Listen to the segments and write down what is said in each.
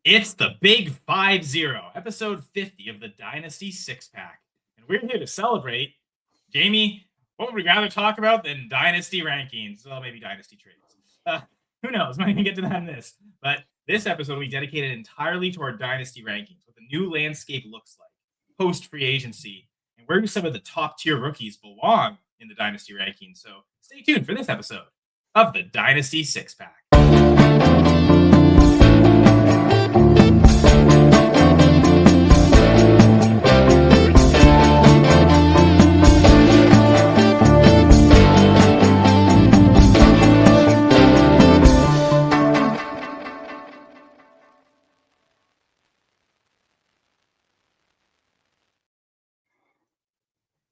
It's the big 5-0, episode 50 of the Dynasty Six Pack. And we're here to celebrate. Jamie, what would we rather talk about than Dynasty rankings? Well, maybe Dynasty Trades. Who knows? Might even get to that in this. But this episode will be dedicated entirely to our Dynasty rankings, what the new landscape looks like, post-free agency, and where do some of the top-tier rookies belong in the Dynasty rankings. So stay tuned for this episode of the Dynasty Six Pack.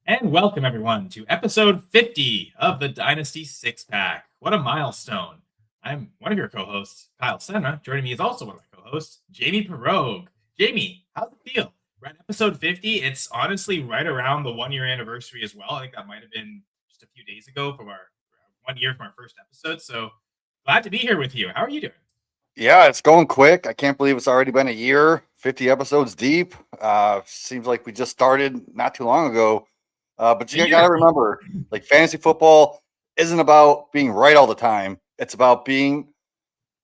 And welcome, everyone, to episode 50 of the Dynasty Six Pack. What a milestone. I'm one of your co-hosts, Kyle Senna. Joining me is also one of my co-hosts, Jamie Pirogue. Jamie, how's it feel? We're at episode 50. It's honestly right around the one-year anniversary as well. I think that might have been just a few days ago from our 1 year from our first episode. So glad to be here with you. How are you doing? Yeah, it's going quick. I can't believe it's already been a year, 50 episodes deep. Seems like we just started not too long ago. But you got to remember, like, fantasy football isn't about being right all the time. It's about being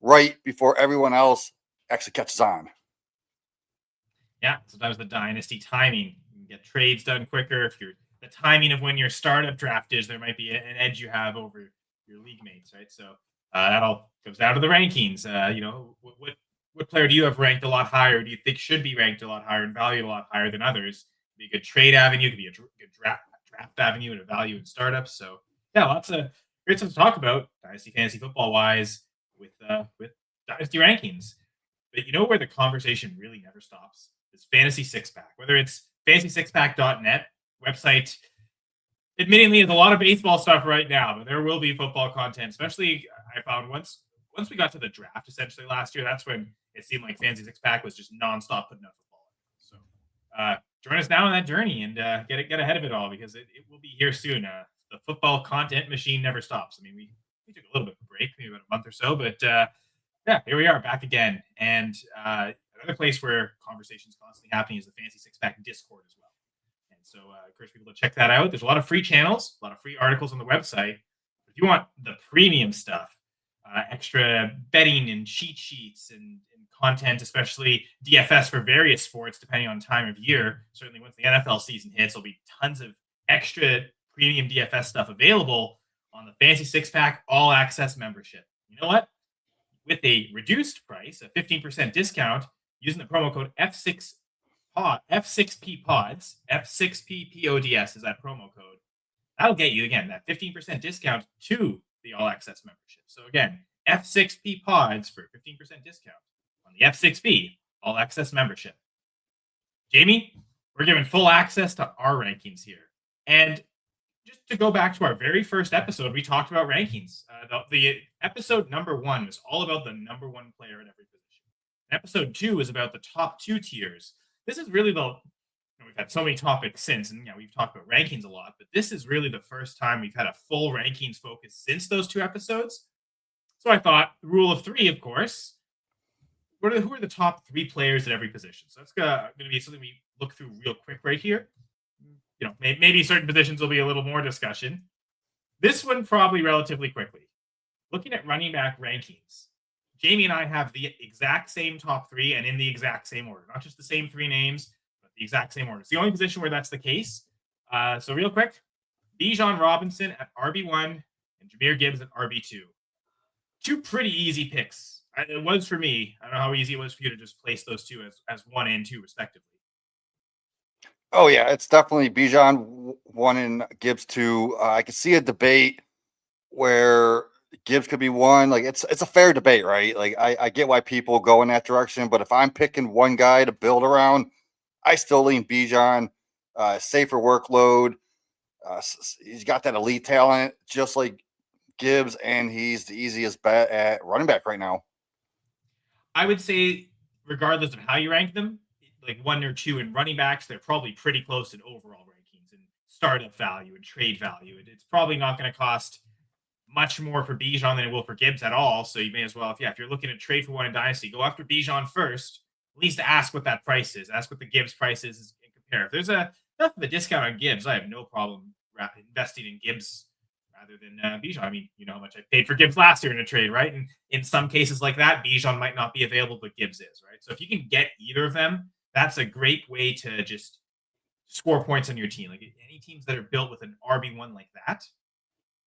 right before everyone else actually catches on. Yeah, sometimes the dynasty timing, you can get trades done quicker. If you're the timing of when your startup draft is, there might be an edge you have over your league mates, right? So that all comes down to the rankings. What player do you have ranked a lot higher? Do you think should be ranked a lot higher and valued a lot higher than others? Could be a good trade avenue, could be a good draft avenue and a value in startups. So yeah, lots of great stuff to talk about dynasty fantasy football wise with dynasty rankings. But you know where the conversation really never stops? It's Fantasy Six Pack. Whether it's fantasysixpack.net website, admittingly, there's a lot of baseball stuff right now, but there will be football content. Especially, I found once we got to the draft, essentially last year, that's when it seemed like Fantasy Six Pack was just nonstop putting out football. So join us now on that journey and get ahead of it all, because it will be here soon. The football content machine never stops. I mean, we took a little bit of a break, maybe about a month or so, but yeah, here we are back again. And another place where conversations constantly happening is the Fantasy Six Pack Discord as well. And so I encourage people to check that out. There's a lot of free channels, a lot of free articles on the website. If you want the premium stuff, extra betting and cheat sheets and content, especially DFS for various sports, depending on time of year. Certainly once the NFL season hits, there'll be tons of extra premium DFS stuff available on the Fantasy Six Pack All Access membership. You know what? With a reduced price, a 15% discount, using the promo code F6P Pods, F6P PODS is that promo code. That'll get you, again, that 15% discount to the All Access membership. So again, F6P Pods for 15% discount on the F6P All Access membership. Jamie, we're giving full access to our rankings here. And just to go back to our very first episode, we talked about rankings. The episode number 1 was all about the number 1 player at every position. And episode 2 was about the top 2 tiers. This is really we've had so many topics since, and we've talked about rankings a lot, but this is really the first time we've had a full rankings focus since those 2 episodes. So I thought, rule of 3, of course. Who are the top 3 players at every position? So that's going to be something we look through real quick right here. Maybe certain positions will be a little more discussion. This one probably relatively quickly. Looking at running back rankings, Jamie and I have the exact same top 3 and in the exact same order. Not just the same 3 names, but the exact same order. It's the only position where that's the case. So real quick, Bijan Robinson at RB1 and Jahmyr Gibbs at RB2. 2 pretty easy picks. It was for me. I don't know how easy it was for you to just place those 2 as 1 and 2 respectively. Oh, yeah, it's definitely Bijan 1 and Gibbs 2. I can see a debate where Gibbs could be 1. Like, it's a fair debate, right? Like, I get why people go in that direction, but if I'm picking one guy to build around, I still lean Bijan. Safer workload. He's got that elite talent, just like Gibbs, and he's the easiest bet at running back right now. I would say, regardless of how you rank them, like 1 or 2 in running backs, they're probably pretty close in overall rankings and startup value and trade value. It's probably not going to cost much more for Bijan than it will for Gibbs at all. So you may as well, if you're looking to trade for one in Dynasty, go after Bijan first. At least ask what that price is. Ask what the Gibbs price is and compare. If there's enough of a discount on Gibbs, I have no problem investing in Gibbs rather than Bijan. I mean, you know how much I paid for Gibbs last year in a trade, right? And in some cases like that, Bijan might not be available, but Gibbs is, right? So if you can get either of them, that's a great way to just score points on your team. Like any teams that are built with an RB1 like that,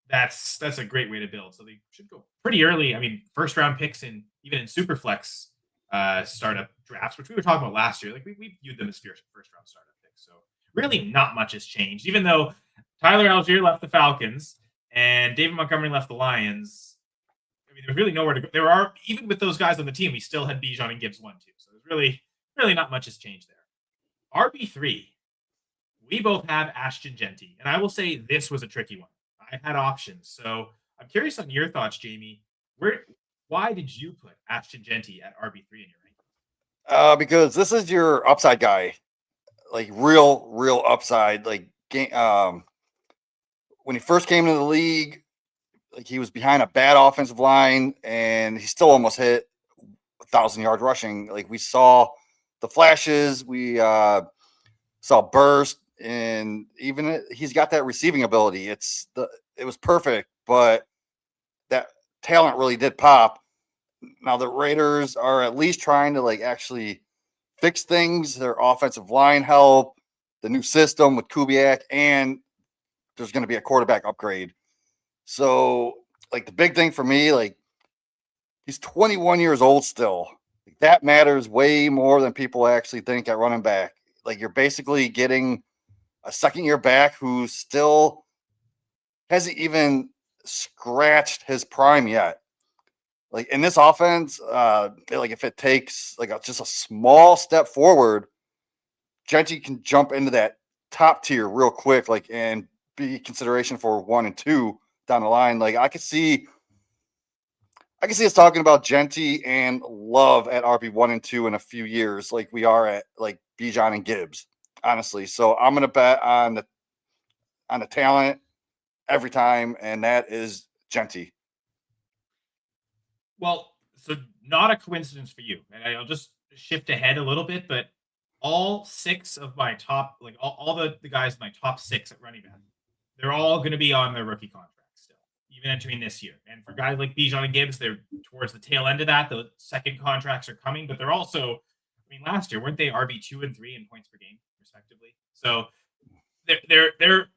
that's a great way to build. So they should go pretty early. I mean, first round picks in even in Superflex startup drafts, which we were talking about last year. Like we viewed them as first round startup picks. So really not much has changed. Even though Tyler Algier left the Falcons and David Montgomery left the Lions, I mean, there's really nowhere to go. There are, even with those guys on the team, we still had Bijan and Gibbs 1-2. So there's really not much has changed there. RB3, we both have Ashton Jeanty. And I will say this was a tricky one. I had options. So I'm curious on your thoughts, Jamie. Why did you put Ashton Jeanty at RB3 in your rankings? Because this is your upside guy, like real upside. Like when he first came into the league, like he was behind a bad offensive line, and he still almost hit 1,000 yards rushing. Like we saw the flashes, we saw burst, and even he's got that receiving ability. It was perfect, but that talent really did pop. Now the Raiders are at least trying to like actually fix things. Their offensive line help, the new system with Kubiak, and there's going to be a quarterback upgrade. So like the big thing for me, like he's 21 years old still. That matters way more than people actually think at running back. Like you're basically getting a second year back who still hasn't even scratched his prime yet. Like in this offense, like if it takes like just a small step forward, Jeanty can jump into that top tier real quick, like and be consideration for 1 and 2 down the line. Like I could see us talking about Jeanty and Love at RB1 and 2 in a few years, like we are at like Bijan and Gibbs, honestly. So I'm gonna bet on the talent every time, and that is Jeanty. Well, so not a coincidence for you. And I'll just shift ahead a little bit, but all 6 of my top, like all the guys in my top 6 at running back, they're all going to be on their rookie contracts still, even entering this year. And for guys like Bijan and Gibbs, they're towards the tail end of that. The second contracts are coming, but they're also, I mean, last year, weren't they RB2 and 3 in points per game, respectively? So they're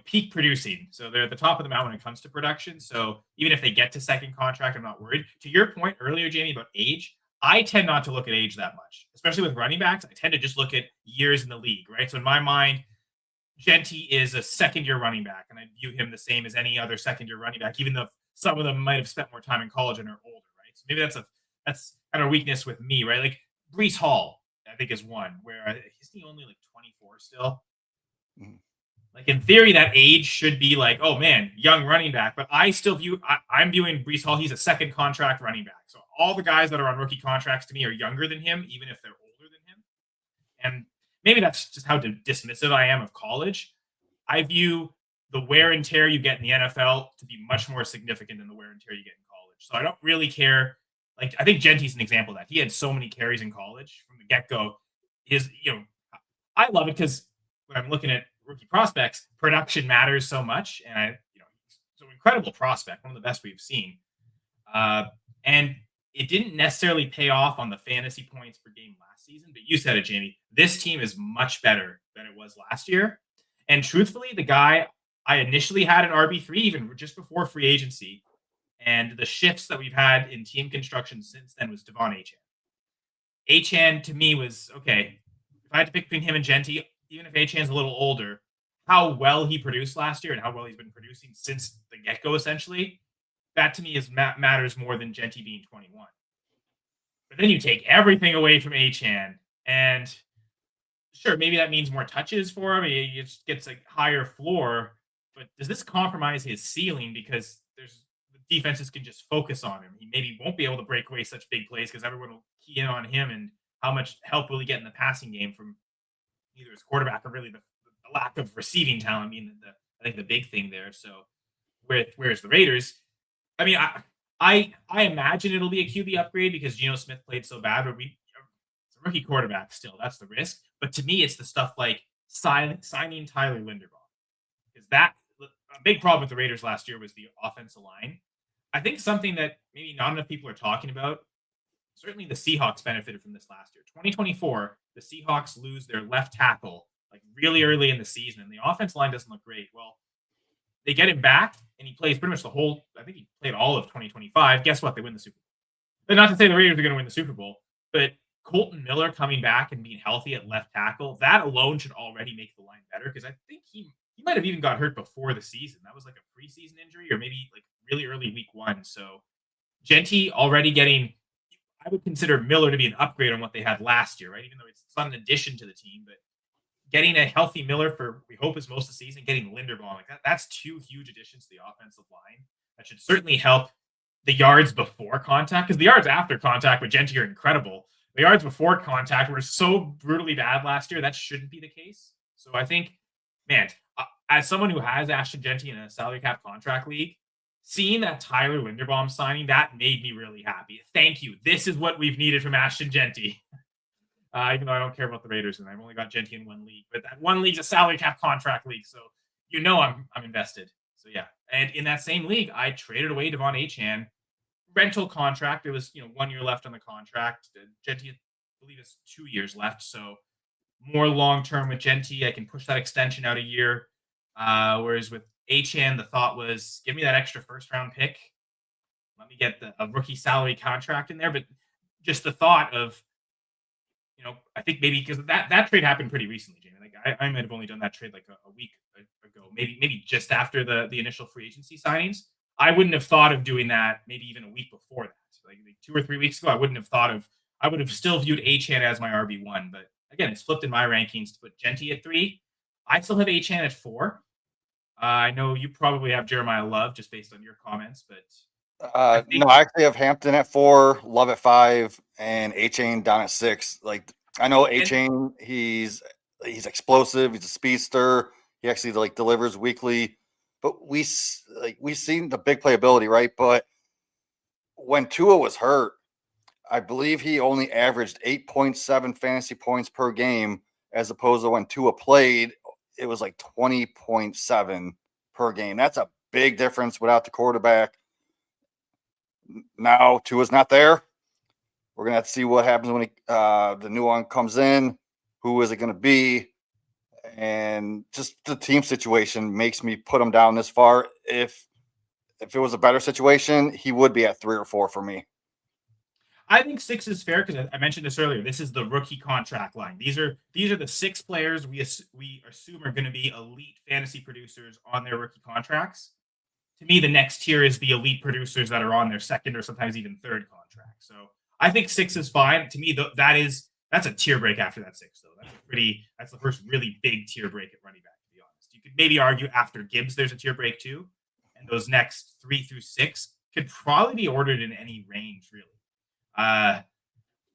peak producing. So they're at the top of the mountain when it comes to production. So even if they get to second contract, I'm not worried. To your point earlier, Jamie, about age, I tend not to look at age that much, especially with running backs. I tend to just look at years in the league, right? So in my mind, Jeanty is a second-year running back, and I view him the same as any other second-year running back, even though some of them might have spent more time in college and are older, right? So maybe that's kind of a weakness with me, right? Like Breece Hall, I think is one where he's only like 24 still. Mm-hmm. Like in theory, that age should be like, oh man, young running back. But I still I'm viewing Breece Hall. He's a second contract running back. So all the guys that are on rookie contracts to me are younger than him, even if they're older than him. And maybe that's just how dismissive I am of college. I view the wear and tear you get in the NFL to be much more significant than the wear and tear you get in college. So I don't really care. Like I think Genty's an example of that. He had so many carries in college from the get-go. I love it because when I'm looking at rookie prospects, production matters so much, and it's an incredible prospect, one of the best we've seen. And it didn't necessarily pay off on the fantasy points per game last season, but you said it, Jamie. This team is much better than it was last year. And truthfully, the guy I initially had at RB3, even just before free agency, and the shifts that we've had in team construction since then was Devon Achane. Achane to me was okay. If I had to pick between him and Jeanty, even if Achane's a little older, how well he produced last year and how well he's been producing since the get-go, essentially, that to me matters more than Jeanty being 21. But then you take everything away from Achane, and sure, maybe that means more touches for him. He just gets a higher floor. But does this compromise his ceiling because the defenses can just focus on him? He maybe won't be able to break away such big plays because everyone will key in on him, and how much help will he get in the passing game from either his quarterback or really the lack of receiving talent. I mean, I think the big thing there. So Whereas the Raiders, I mean, I imagine it'll be a QB upgrade because Geno Smith played so bad, but it's a rookie quarterback still. That's the risk. But to me, it's the stuff like signing Tyler Linderbaum, because that a big problem with the Raiders last year was the offensive line. I think something that maybe not enough people are talking about. Certainly, the Seahawks benefited from this last year. 2024, the Seahawks lose their left tackle like really early in the season, and the offensive line doesn't look great. Well, they get him back, and he plays pretty much the whole. I think he played all of 2025. Guess what? They win the Super Bowl. But not to say the Raiders are going to win the Super Bowl, but Colton Miller coming back and being healthy at left tackle, that alone should already make the line better, because I think he might have even got hurt before the season. That was like a preseason injury, or maybe like really early week 1. So Jeanty already getting. I would consider Miller to be an upgrade on what they had last year, right? Even though it's not an addition to the team, but getting a healthy Miller for, we hope, is most of the season, getting Linderbaum, like that's 2 huge additions to the offensive line. That should certainly help the yards before contact, because the yards after contact with Jeanty are incredible. The yards before contact were so brutally bad last year, that shouldn't be the case. So I think, man, as someone who has Ashton Jeanty in a salary cap contract league, seeing that Tyler Linderbaum signing, that made me really happy. Thank you. This is what we've needed from Ashton Jeanty. Even though I don't care about the Raiders, and I've only got Jeanty in one league, but that one league's a salary cap contract league, so I'm invested. So yeah, and in that same league, I traded away Devon Achane, rental contract. There was 1 year left on the contract. Jeanty, I believe, is 2 years left, so more long term with Jeanty. I can push that extension out a year. Whereas with Achane, the thought was, give me that extra first round pick. Let me get a rookie salary contract in there. But just the thought of, I think maybe because that trade happened pretty recently, Jamie. Like I might have only done that trade like a week ago, maybe just after the initial free agency signings. I wouldn't have thought of doing that maybe even a week before that. Like 2 or 3 weeks ago, I wouldn't have thought of. I would have still viewed Achane as my RB1, but again, it's flipped in my rankings to put Jeanty at 3. I still have Achane at 4. I know you probably have Jeremiah Love just based on your comments, but no, I actually have Hampton at 4, Love at 5, and Achane down at 6. Like, I know Achane, he's explosive, he's a speedster. He actually like delivers weekly, but we've seen the big playability, right? But when Tua was hurt, I believe he only averaged 8.7 fantasy points per game, as opposed to when Tua played, it was like 20.7 per game. That's a big difference without the quarterback. Now Tua's not there. We're gonna have to see what happens when the new one comes in. Who is it going to be? And just the team situation makes me put him down this far. If it was a better situation, he would be at 3 or 4 for me. I think 6 is fair because I mentioned this earlier. This is the rookie contract line. These are the 6 players we assume are going to be elite fantasy producers on their rookie contracts. To me, the next tier is the elite producers that are on their second or sometimes even third contract. So I think 6 is fine. To me, that's a tier break after that 6, though. That's the first really big tier break at running back, to be honest. You could maybe argue after Gibbs, there's a tier break too. And those next 3 through 6 could probably be ordered in any range, really.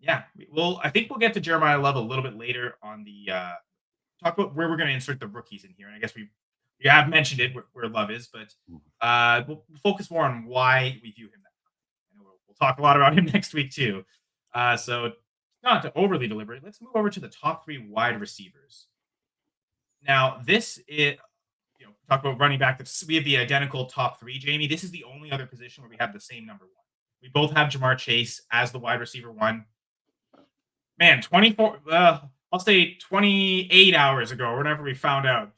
Yeah. Well, I think we'll get to Jeremiah Love a little bit later on the talk about where we're going to insert the rookies in here. And I guess we have mentioned it where Love is, but we'll focus more on why we view him that way. I know we'll talk a lot about him next week too. So not to overly deliberate, let's move over to the top 3 wide receivers. Now, this is, talk about running back. We have the identical top 3, Jamie. This is the only other position where we have the same number 1. We both have Jamar Chase as the wide receiver 1. Man, 24, I'll say 28 hours ago, or whenever we found out,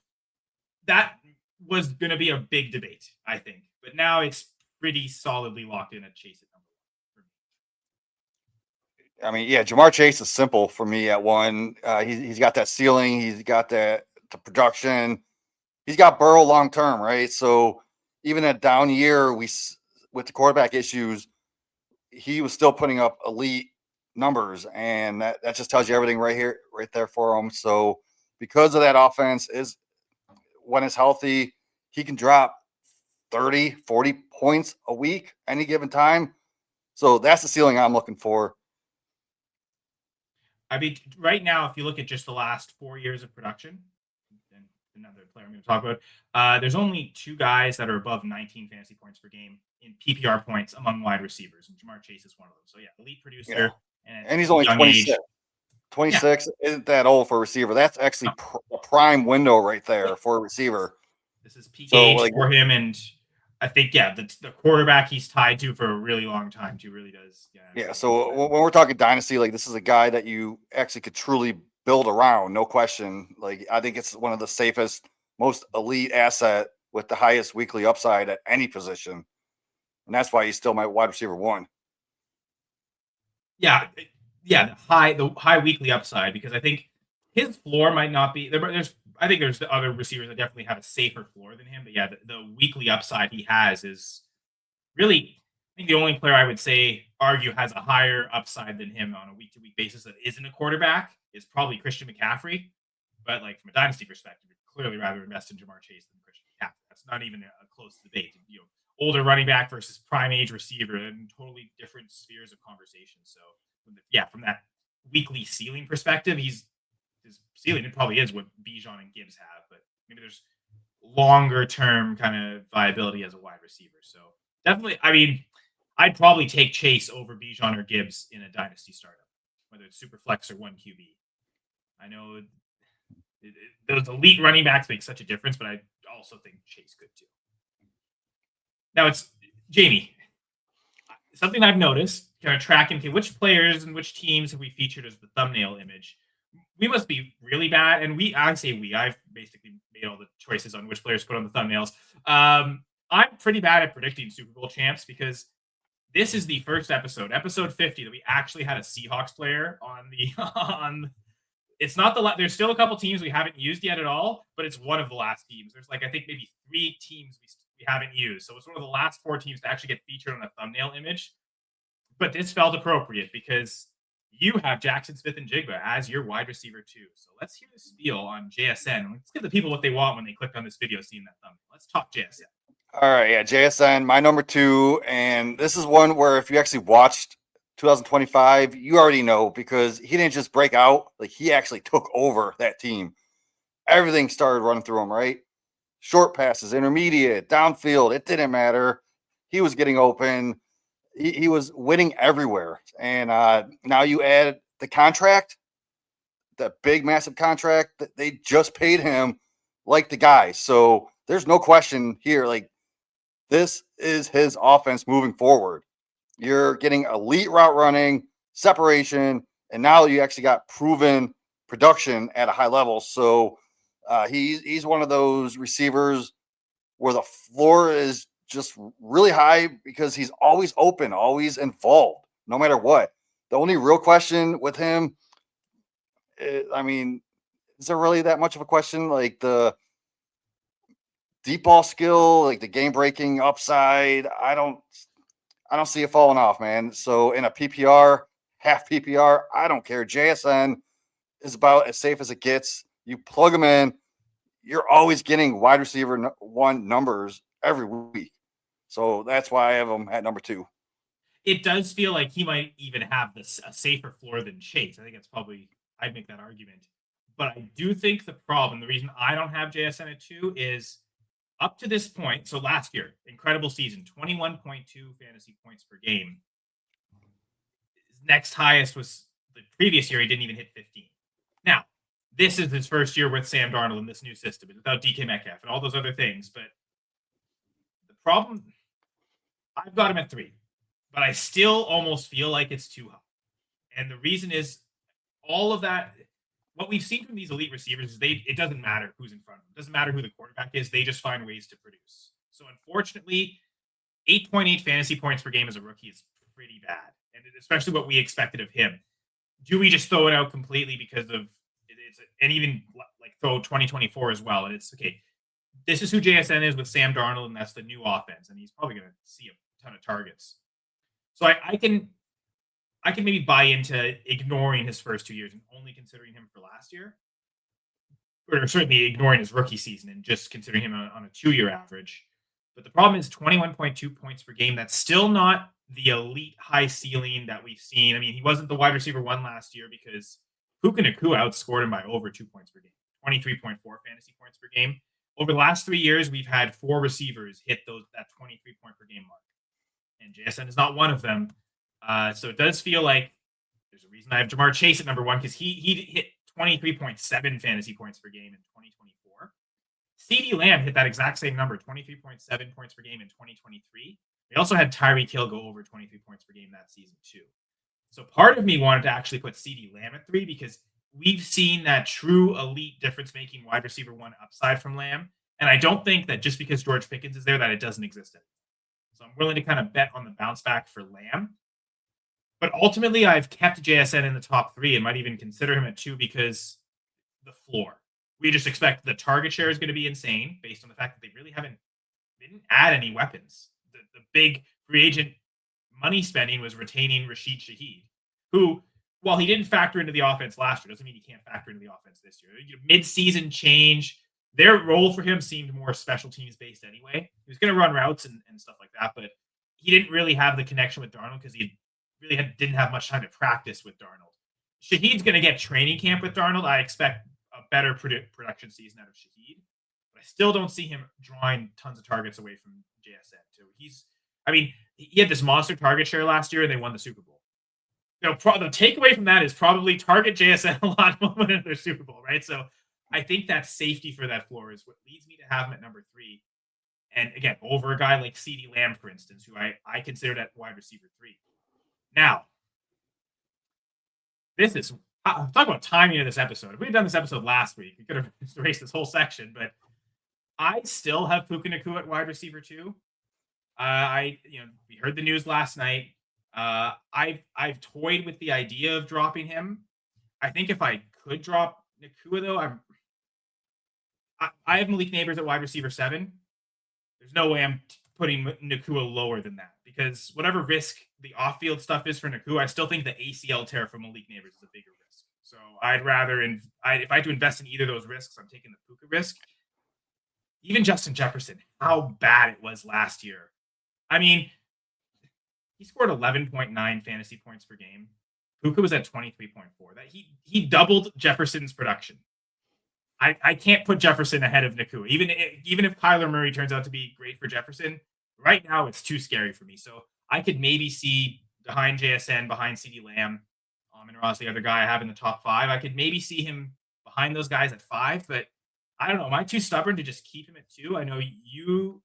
that was going to be a big debate, I think. But now it's pretty solidly locked in at Chase at number 1. I mean, yeah, Jamar Chase is simple for me at 1. He's got that ceiling. He's got the production. He's got Burrow long term, right? So even a down year, with the quarterback issues, he was still putting up elite numbers, and that just tells you everything right there for him. So because of that offense, when it's healthy, he can drop 30, 40 points a week any given time. So that's the ceiling I'm looking for. I mean, right now, if you look at just the last 4 years of production, and another player I'm going to talk about. There's only 2 guys that are above 19 fantasy points per game in PPR points among wide receivers, and Jamar Chase is one of them. So yeah, elite Yeah. producer, and And he's at a only young 26. age. 26 isn't that old for a receiver. That's actually a prime window right there for a receiver. This is peak So, age like, for him, and I think the quarterback he's tied to for a really long time too really does. yeah. So when we're talking dynasty, like this is a guy that you actually could truly build around, no question. Like I think it's one of the safest, most elite asset with the highest weekly upside at any position, and that's why he's still my wide receiver 1. Yeah, the high weekly upside, because I think his floor might not be there. I think there's other receivers that definitely have a safer floor than him, but yeah, the weekly upside he has is really. I think the only player I would say argue has a higher upside than him on a week to week basis that isn't a quarterback is probably Christian McCaffrey. But like from a dynasty perspective, you'd clearly rather invest in Jamar Chase than Christian McCaffrey. That's not even a close debate. Older running back versus prime age receiver, and totally different spheres of conversation. So yeah, from that weekly ceiling perspective, his ceiling, it probably is what Bijan and Gibbs have, but maybe there's longer term kind of viability as a wide receiver. So definitely, I mean, I'd probably take Chase over Bijan or Gibbs in a dynasty startup, whether it's super flex or 1 QB. I know those elite running backs make such a difference, but I also think Chase could too. Now it's Jamie. Something I've noticed, kind of tracking which players and which teams have we featured as the thumbnail image. We must be really bad, and I've basically made all the choices on which players to put on the thumbnails. I'm pretty bad at predicting Super Bowl champs because this is the first episode 50, that we actually had a Seahawks player on the on. It's not there's still a couple teams we haven't used yet at all, but it's one of the last teams. There's like I think maybe 3 teams we haven't used, so it's one of the last 4 teams to actually get featured on a thumbnail image. But this felt appropriate because you have Jaxson Smith-Njigba as your wide receiver 2. So let's hear the spiel on JSN. Let's give the people what they want when they click on this video, seeing that thumbnail. Let's talk JSN. All right, yeah, JSN, my number 2, and this is one where if you actually watched 2025, you already know because he didn't just break out, like he actually took over that team. Everything started running through him, right? Short passes, intermediate, downfield, it didn't matter. He was getting open. He was winning everywhere. And now you add the contract, the big, massive contract that they just paid him like the guy. So there's no question here. Like, this is his offense moving forward. You're getting elite route running, separation, and now you actually got proven production at a high level. So he's one of those receivers where the floor is just really high because he's always open, always involved, no matter what. The only real question with him, is there really that much of a question? Like the deep ball skill, like the game breaking upside, I don't see it falling off, man. So in a PPR, half PPR, I don't care. JSN is about as safe as it gets. You plug him in, you're always getting wide receiver 1 numbers every week. So that's why I have him at number 2. It does feel like he might even have a safer floor than Chase. I think it's probably, I'd make that argument. But I do think the reason I don't have JSN at 2 is up to this point. So last year, incredible season, 21.2 fantasy points per game. His next highest was the previous year. He didn't even hit 15. Now, this is his first year with Sam Darnold in this new system, without DK Metcalf and all those other things. But the problem, I've got him at 3, but I still almost feel like it's too high. And the reason is all of that. What we've seen from these elite receivers is it doesn't matter who's in front of them. It doesn't matter who the quarterback is. They just find ways to produce. So unfortunately, 8.8 fantasy points per game as a rookie is pretty bad. And especially what we expected of him. Do we just throw it out completely because of and even like throw 2024 as well? And it's okay. This is who JSN is with Sam Darnold, and that's the new offense. And he's probably going to see a ton of targets. So I can maybe buy into ignoring his first 2 years and only considering him for last year, or certainly ignoring his rookie season and just considering him on a 2-year average. But the problem is 21.2 points per game. That's still not the elite high ceiling that we've seen. I mean, he wasn't the wide receiver 1 last year because Puka Nacua outscored him by over 2 points per game, 23.4 fantasy points per game. Over the last 3 years, we've had 4 receivers hit that 23 point per game mark, and JSN is not one of them. So it does feel like there's a reason I have Jamar Chase at number 1, because he hit 23.7 fantasy points per game in 2024. CeeDee Lamb hit that exact same number, 23.7 points per game in 2023. They also had Tyreek Hill go over 23 points per game that season too. So part of me wanted to actually put CeeDee Lamb at 3, because we've seen that true elite difference-making wide receiver 1 upside from Lamb. And I don't think that just because George Pickens is there that it doesn't exist anymore. So I'm willing to kind of bet on the bounce back for Lamb. But ultimately, I've kept JSN in the top 3 and might even consider him at 2 because the floor. We just expect the target share is going to be insane based on the fact that they really didn't add any weapons. The big free agent money spending was retaining Rashid Shaheed, who, while he didn't factor into the offense last year, doesn't mean he can't factor into the offense this year. Mid-season change, their role for him seemed more special teams based anyway. He was going to run routes and stuff like that, but he didn't really have the connection with Darnold because he really didn't have much time to practice with Darnold. Shaheed's going to get training camp with Darnold. I expect a better production season out of Shaheed, but I still don't see him drawing tons of targets away from JSN too. He had this monster target share last year and they won the Super Bowl. The takeaway from that is probably target JSN a lot more than their Super Bowl, right? So I think that safety for that floor is what leads me to have him at number 3. And again, over a guy like CeeDee Lamb, for instance, who I considered at wide receiver 3. Now, this is talk about timing of this episode. If we had done this episode last week, we could have erased this whole section, but I still have Puka Nacua at wide receiver 2. We heard the news last night. I've toyed with the idea of dropping him. I think if I could drop Nacua, though, I have Malik Nabers at wide receiver 7. There's no way I'm putting Nacua lower than that, because whatever risk the off-field stuff is for Nacua, I still think the ACL tear for Malik Nabers is a bigger risk. So I'd rather, if I had to invest in either of those risks, I'm taking the Puka risk. Even Justin Jefferson, how bad it was last year. He scored 11.9 fantasy points per game. Puka was at 23.4. That he doubled Jefferson's production. I can't put Jefferson ahead of Nacua. Even if Kyler Murray turns out to be great for Jefferson, right now it's too scary for me. So I could maybe see behind JSN, behind CeeDee Lamb, Amon-Ra's the other guy I have in the top 5. I could maybe see him behind those guys at 5, but I don't know. Am I too stubborn to just keep him at 2? I know you've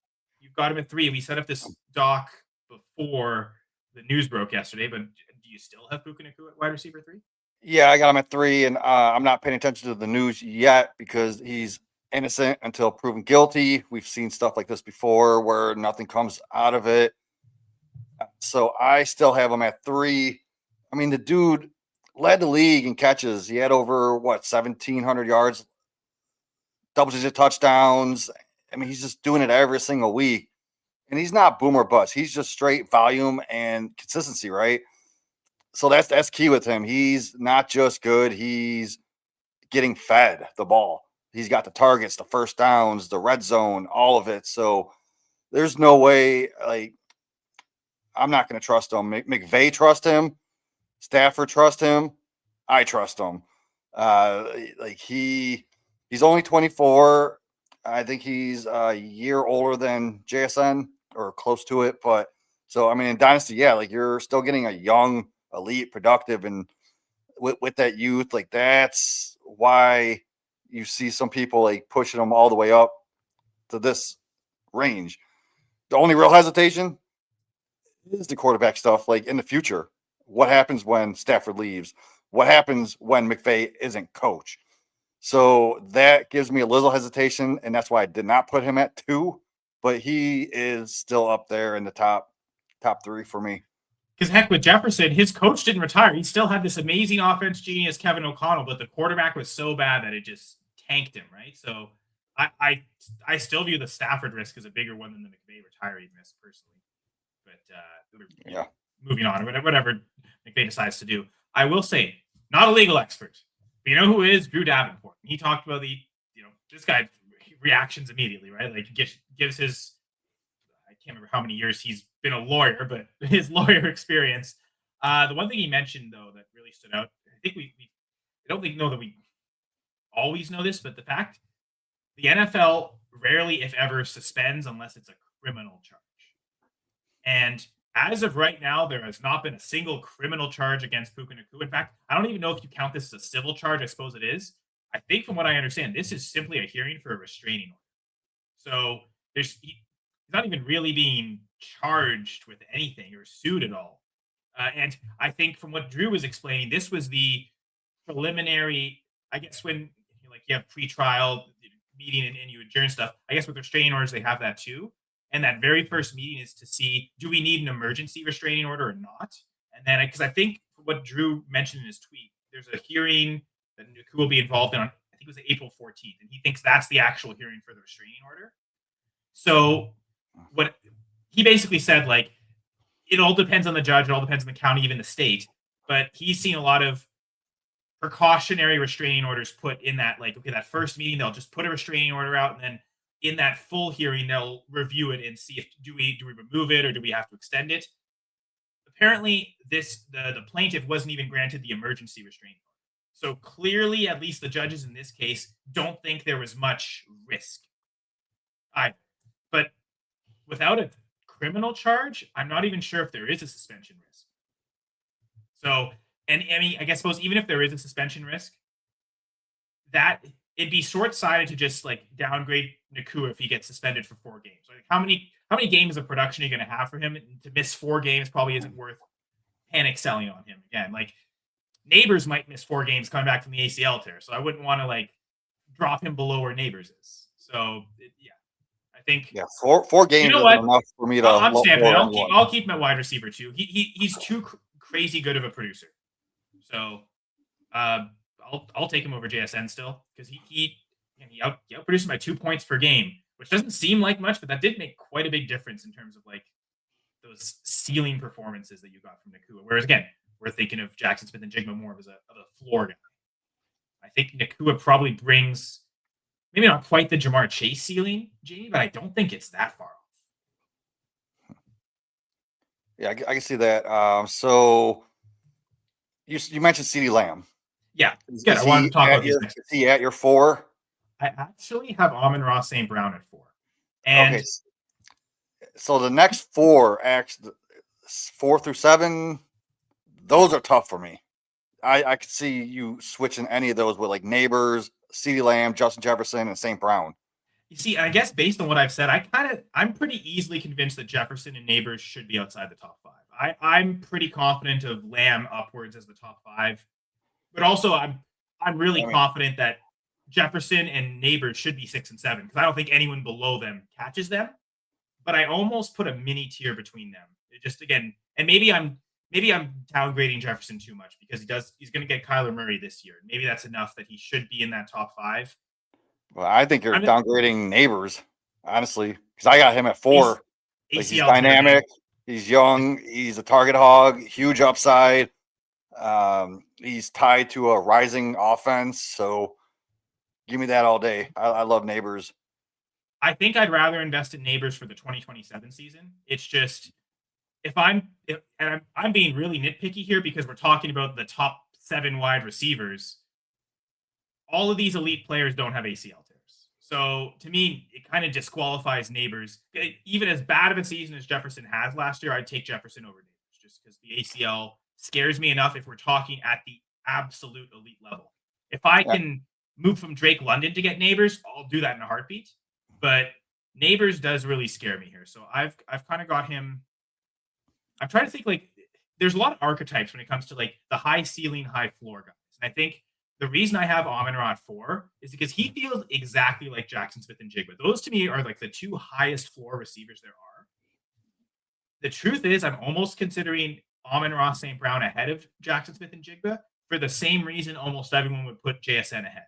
got him at 3. We set up this doc before the news broke yesterday, but do you still have Puka Nacua at wide receiver 3? Yeah, I got him at 3, and I'm not paying attention to the news yet because he's innocent until proven guilty. We've seen stuff like this before where nothing comes out of it. So I still have him at 3. The dude led the league in catches. He had over 1,700 yards, double-digit touchdowns. He's just doing it every single week. And he's not boom or bust. He's just straight volume and consistency, right? So that's key with him. He's not just good. He's getting fed the ball. He's got the targets, the first downs, the red zone, all of it. So there's no way, I'm not going to trust him. McVay trust him. Stafford trust him. I trust him. He's only 24. I think he's a year older than JSN or close to it. But so, in Dynasty, you're still getting a young, elite, productive, and with that youth, that's why you see some people pushing them all the way up to this range. The only real hesitation is the quarterback stuff. In the future, what happens when Stafford leaves? What happens when McVay isn't coach? So that gives me a little hesitation, and that's why I did not put him at 2. But he is still up there in the top 3 for me. Because heck, with Jefferson, his coach didn't retire. He still had this amazing offense genius, Kevin O'Connell, but the quarterback was so bad that it just tanked him, right? So I still view the Stafford risk as a bigger one than the McVay retiring risk, personally. But moving on, whatever McVay decides to do. I will say, not a legal expert, but you know who is? Drew Davenport. He talked about this guy reactions immediately, right? Gives his, I can't remember how many years he's been a lawyer, but his lawyer experience. The one thing he mentioned, though, that really stood out, I think I don't know that we always know this, but the NFL rarely, if ever, suspends unless it's a criminal charge. And as of right now, there has not been a single criminal charge against Puka Nacua. In fact, I don't even know if you count this as a civil charge. I suppose it is. I think from what I understand, this is simply a hearing for a restraining order. So he's not even really being charged with anything or sued at all. And I think from what Drew was explaining, this was the preliminary, I guess, when you have pre-trial meeting and you adjourn stuff. I guess with restraining orders, they have that too. And that very first meeting is to see, do we need an emergency restraining order or not? And then, because I think what Drew mentioned in his tweet, there's a hearing that Nacua will be involved in on, I think it was April 14th. And he thinks that's the actual hearing for the restraining order. So what he basically said, like, it all depends on the judge. It all depends on the county, even the state. But he's seen a lot of precautionary restraining orders put in that, like, okay, that first meeting, they'll just put a restraining order out. And then in that full hearing, they'll review it and see if do we remove it or do we have to extend it. Apparently, the plaintiff wasn't even granted the emergency restraining order. So clearly, at least the judges in this case don't think there was much risk either. But without a criminal charge, I'm not even sure if there is a suspension risk. So, and I mean, I suppose even if there is a suspension risk, that it'd be short-sighted to just like downgrade Nacua if he gets suspended for 4 games. Like how many games of production are you going to have for him? To miss 4 games probably isn't worth panic selling on him again. Like Nabers might miss 4 games coming back from the ACL tear, so I wouldn't want to like drop him below where Nabers is. So yeah, I think 4 games you know is enough for me to. I'm stamping. I'll keep him at wide receiver too. He's too crazy good of a producer. So I'll take him over JSN still because he outproduced him by 2 points per game, which doesn't seem like much, but that did make quite a big difference in terms of like those ceiling performances that you got from Nacua. Whereas again, we're thinking of Jaxson Smith-Njigba more as a floor guy. I think Nacua probably brings maybe not quite the Jamar Chase ceiling, Jamie, but I don't think it's that far off. Yeah, I can see that. So you mentioned CeeDee Lamb. Yeah, good. I wanted to talk about these next. Is he at your 4? I actually have Amon-Ra St.Brown at 4. And okay, so the next 4, actually 4 through 7, those are tough for me. I could see you switching any of those with like Nabers, CeeDee Lamb, Justin Jefferson, and St. Brown. You see, I guess based on what I've said, I'm pretty easily convinced that Jefferson and Nabers should be outside the top 5. I'm pretty confident of Lamb upwards as the top 5. But also, I'm really confident that Jefferson and Nabers should be 6 and 7 because I don't think anyone below them catches them. But I almost put a mini tier between them. It just again, and maybe I'm downgrading Jefferson too much because he's going to get Kyler Murray this year. Maybe that's enough that he should be in that top 5. Well, I think you're downgrading Nabers, honestly, because I got him at 4. He's dynamic. He's young. He's a target hog. Huge upside. He's tied to a rising offense, so give me that all day. I love Nabers. I think I'd rather invest in Nabers for the 2027 season. It's just I'm being really nitpicky here because we're talking about the top 7 wide receivers. All of these elite players don't have ACL tears. So to me, it kind of disqualifies Nabers. Even as bad of a season as Jefferson has last year, I'd take Jefferson over Nabers just because the ACL scares me enough if we're talking at the absolute elite level. If I can move from Drake London to get Nabers, I'll do that in a heartbeat. But Nabers does really scare me here. So I've kind of got him. I'm trying to think like there's a lot of archetypes when it comes to like the high ceiling, high floor guys. And I think the reason I have Amon-Ra at 4 is because he feels exactly like Jaxson Smith-Njigba. Those to me are like the 2 highest floor receivers there are. The truth is I'm almost considering Amon-Ra St.Brown ahead of Jaxson Smith-Njigba for the same reason almost everyone would put JSN ahead.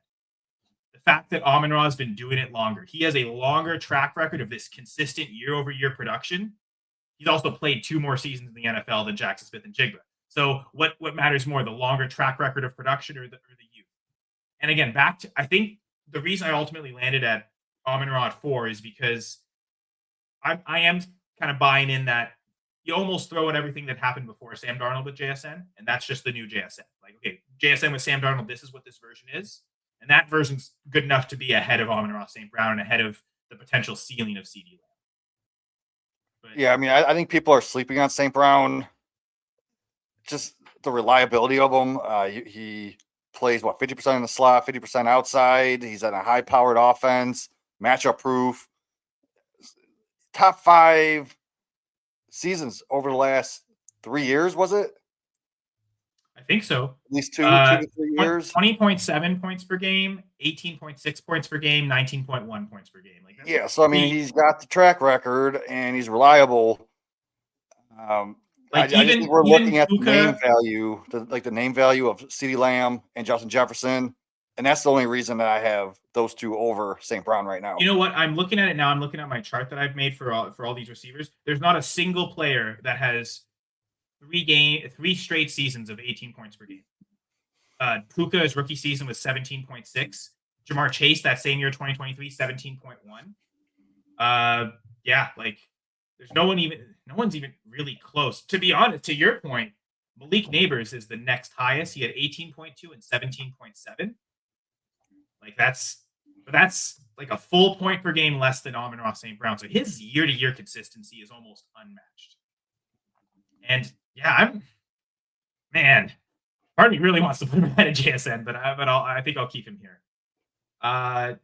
The fact that Amon-Ra has been doing it longer. He has a longer track record of this consistent year-over-year production. He's also played 2 more seasons in the NFL than Jaxson Smith-Njigba. So what matters more, the longer track record of production or the youth? And again, I think the reason I ultimately landed at Amon-Ra at 4 is because I am kind of buying in that you almost throw out everything that happened before Sam Darnold with JSN, and that's just the new JSN. Like, okay, JSN with Sam Darnold, this is what this version is. And And that version's good enough to be ahead of Amon-Ra St.Brown and ahead of the potential ceiling of CeeDee Lamb. Yeah, I mean, I think people are sleeping on St. Brown. Just the reliability of him. He plays, 50% in the slot, 50% outside. He's in a high-powered offense, matchup proof. Top 5 seasons over the last 3 years, was it? I think so. At least 2 to 3 years. 20.7 points per game, 18.6 points per game, 19.1 points per game. Like, yeah, so I mean, he's got the track record and he's reliable. I just think we're looking at the name value, the name value of CeeDee Lamb and Justin Jefferson, and that's the only reason that I have those two over St. Brown right now. You know what? I'm looking at it now. I'm looking at my chart that I've made for all these receivers. There's not a single player that has 3 straight seasons of 18 points per game. Puka, his rookie season was 17.6. Jamar Chase, that same year, 2023, 17.1. Yeah, like there's no one's even really close. To be honest, to your point, Malik Nabers is the next highest. He had 18.2 and 17.7. Like that's like a full point per game less than Amon-Ra St. Brown. So his year-to-year consistency is almost unmatched. And yeah, part of me really wants to put him ahead of JSN, but I think I'll keep him here.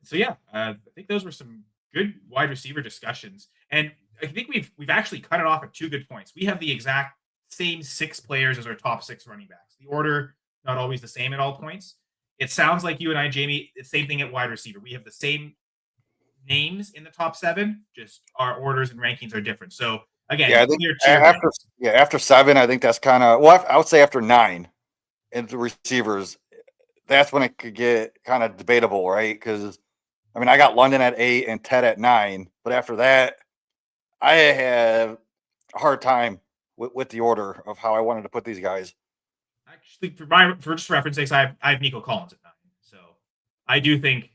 So yeah, I think those were some good wide receiver discussions, and I think we've actually cut it off at 2 good points. We have the exact same 6 players as our top 6 running backs. The order not always the same at all points. It sounds like you and I, Jamie, the same thing at wide receiver. We have the same names in the top 7, just our orders and rankings are different. So again, yeah, I think after 7, I think that's kind of I would say after 9 into receivers, that's when it could get kind of debatable, right? Because I mean, I got London at 8 and Ted at 9, but after that, I have a hard time with the order of how I wanted to put these guys. Actually, for just reference sakes, I have Nico Collins at 9. So I do think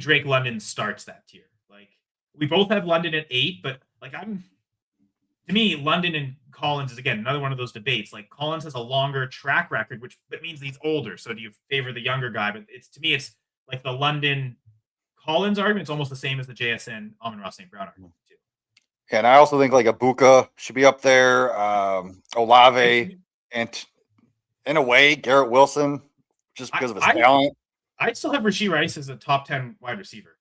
Drake London starts that tier. Like we both have London at 8, but like to me, London and Collins is again another one of those debates. Like Collins has a longer track record, which means he's older. So do you favor the younger guy? But to me, it's like the London Collins argument. It's almost the same as the JSN Amon-Ra St. Brown argument too. And I also think like a Puka should be up there. Olave, and in a way, Garrett Wilson, just because of his talent. I'd still have Rashee Rice as a top 10 wide receiver.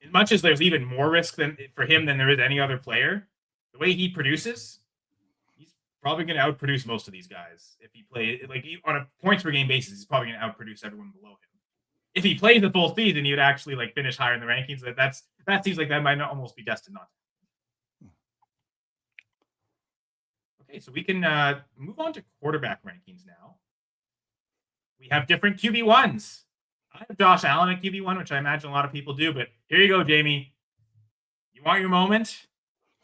As much as there's even more risk for him than there is any other player, the way he produces, he's probably going to outproduce most of these guys. If he plays on a points per game basis, he's probably going to outproduce everyone below him. If he plays the full season, he'd actually like finish higher in the rankings. That seems like that might not almost be destined not to. Okay, so we can move on to quarterback rankings now. We have different QB1s. I have Josh Allen at QB1, which I imagine a lot of people do, but here you go, Jamie. You want your moment?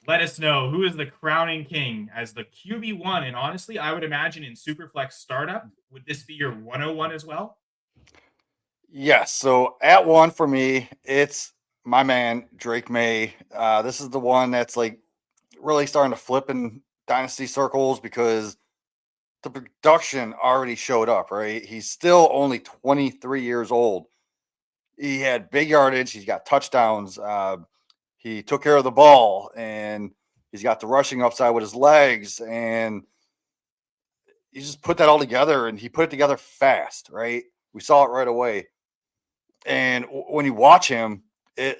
Let us know who is the crowning king as the QB1. And honestly, I would imagine in Superflex Startup, would this be your 101 as well? Yes. So at 1 for me, it's my man, Drake Maye. This is the one that's like really starting to flip in Dynasty circles because the production already showed up, right? He's still only 23 years old. He had big yardage. He's got touchdowns. He took care of the ball, and he's got the rushing upside with his legs, and he just put that all together, and he put it together fast, right? We saw it right away. And when you watch him, it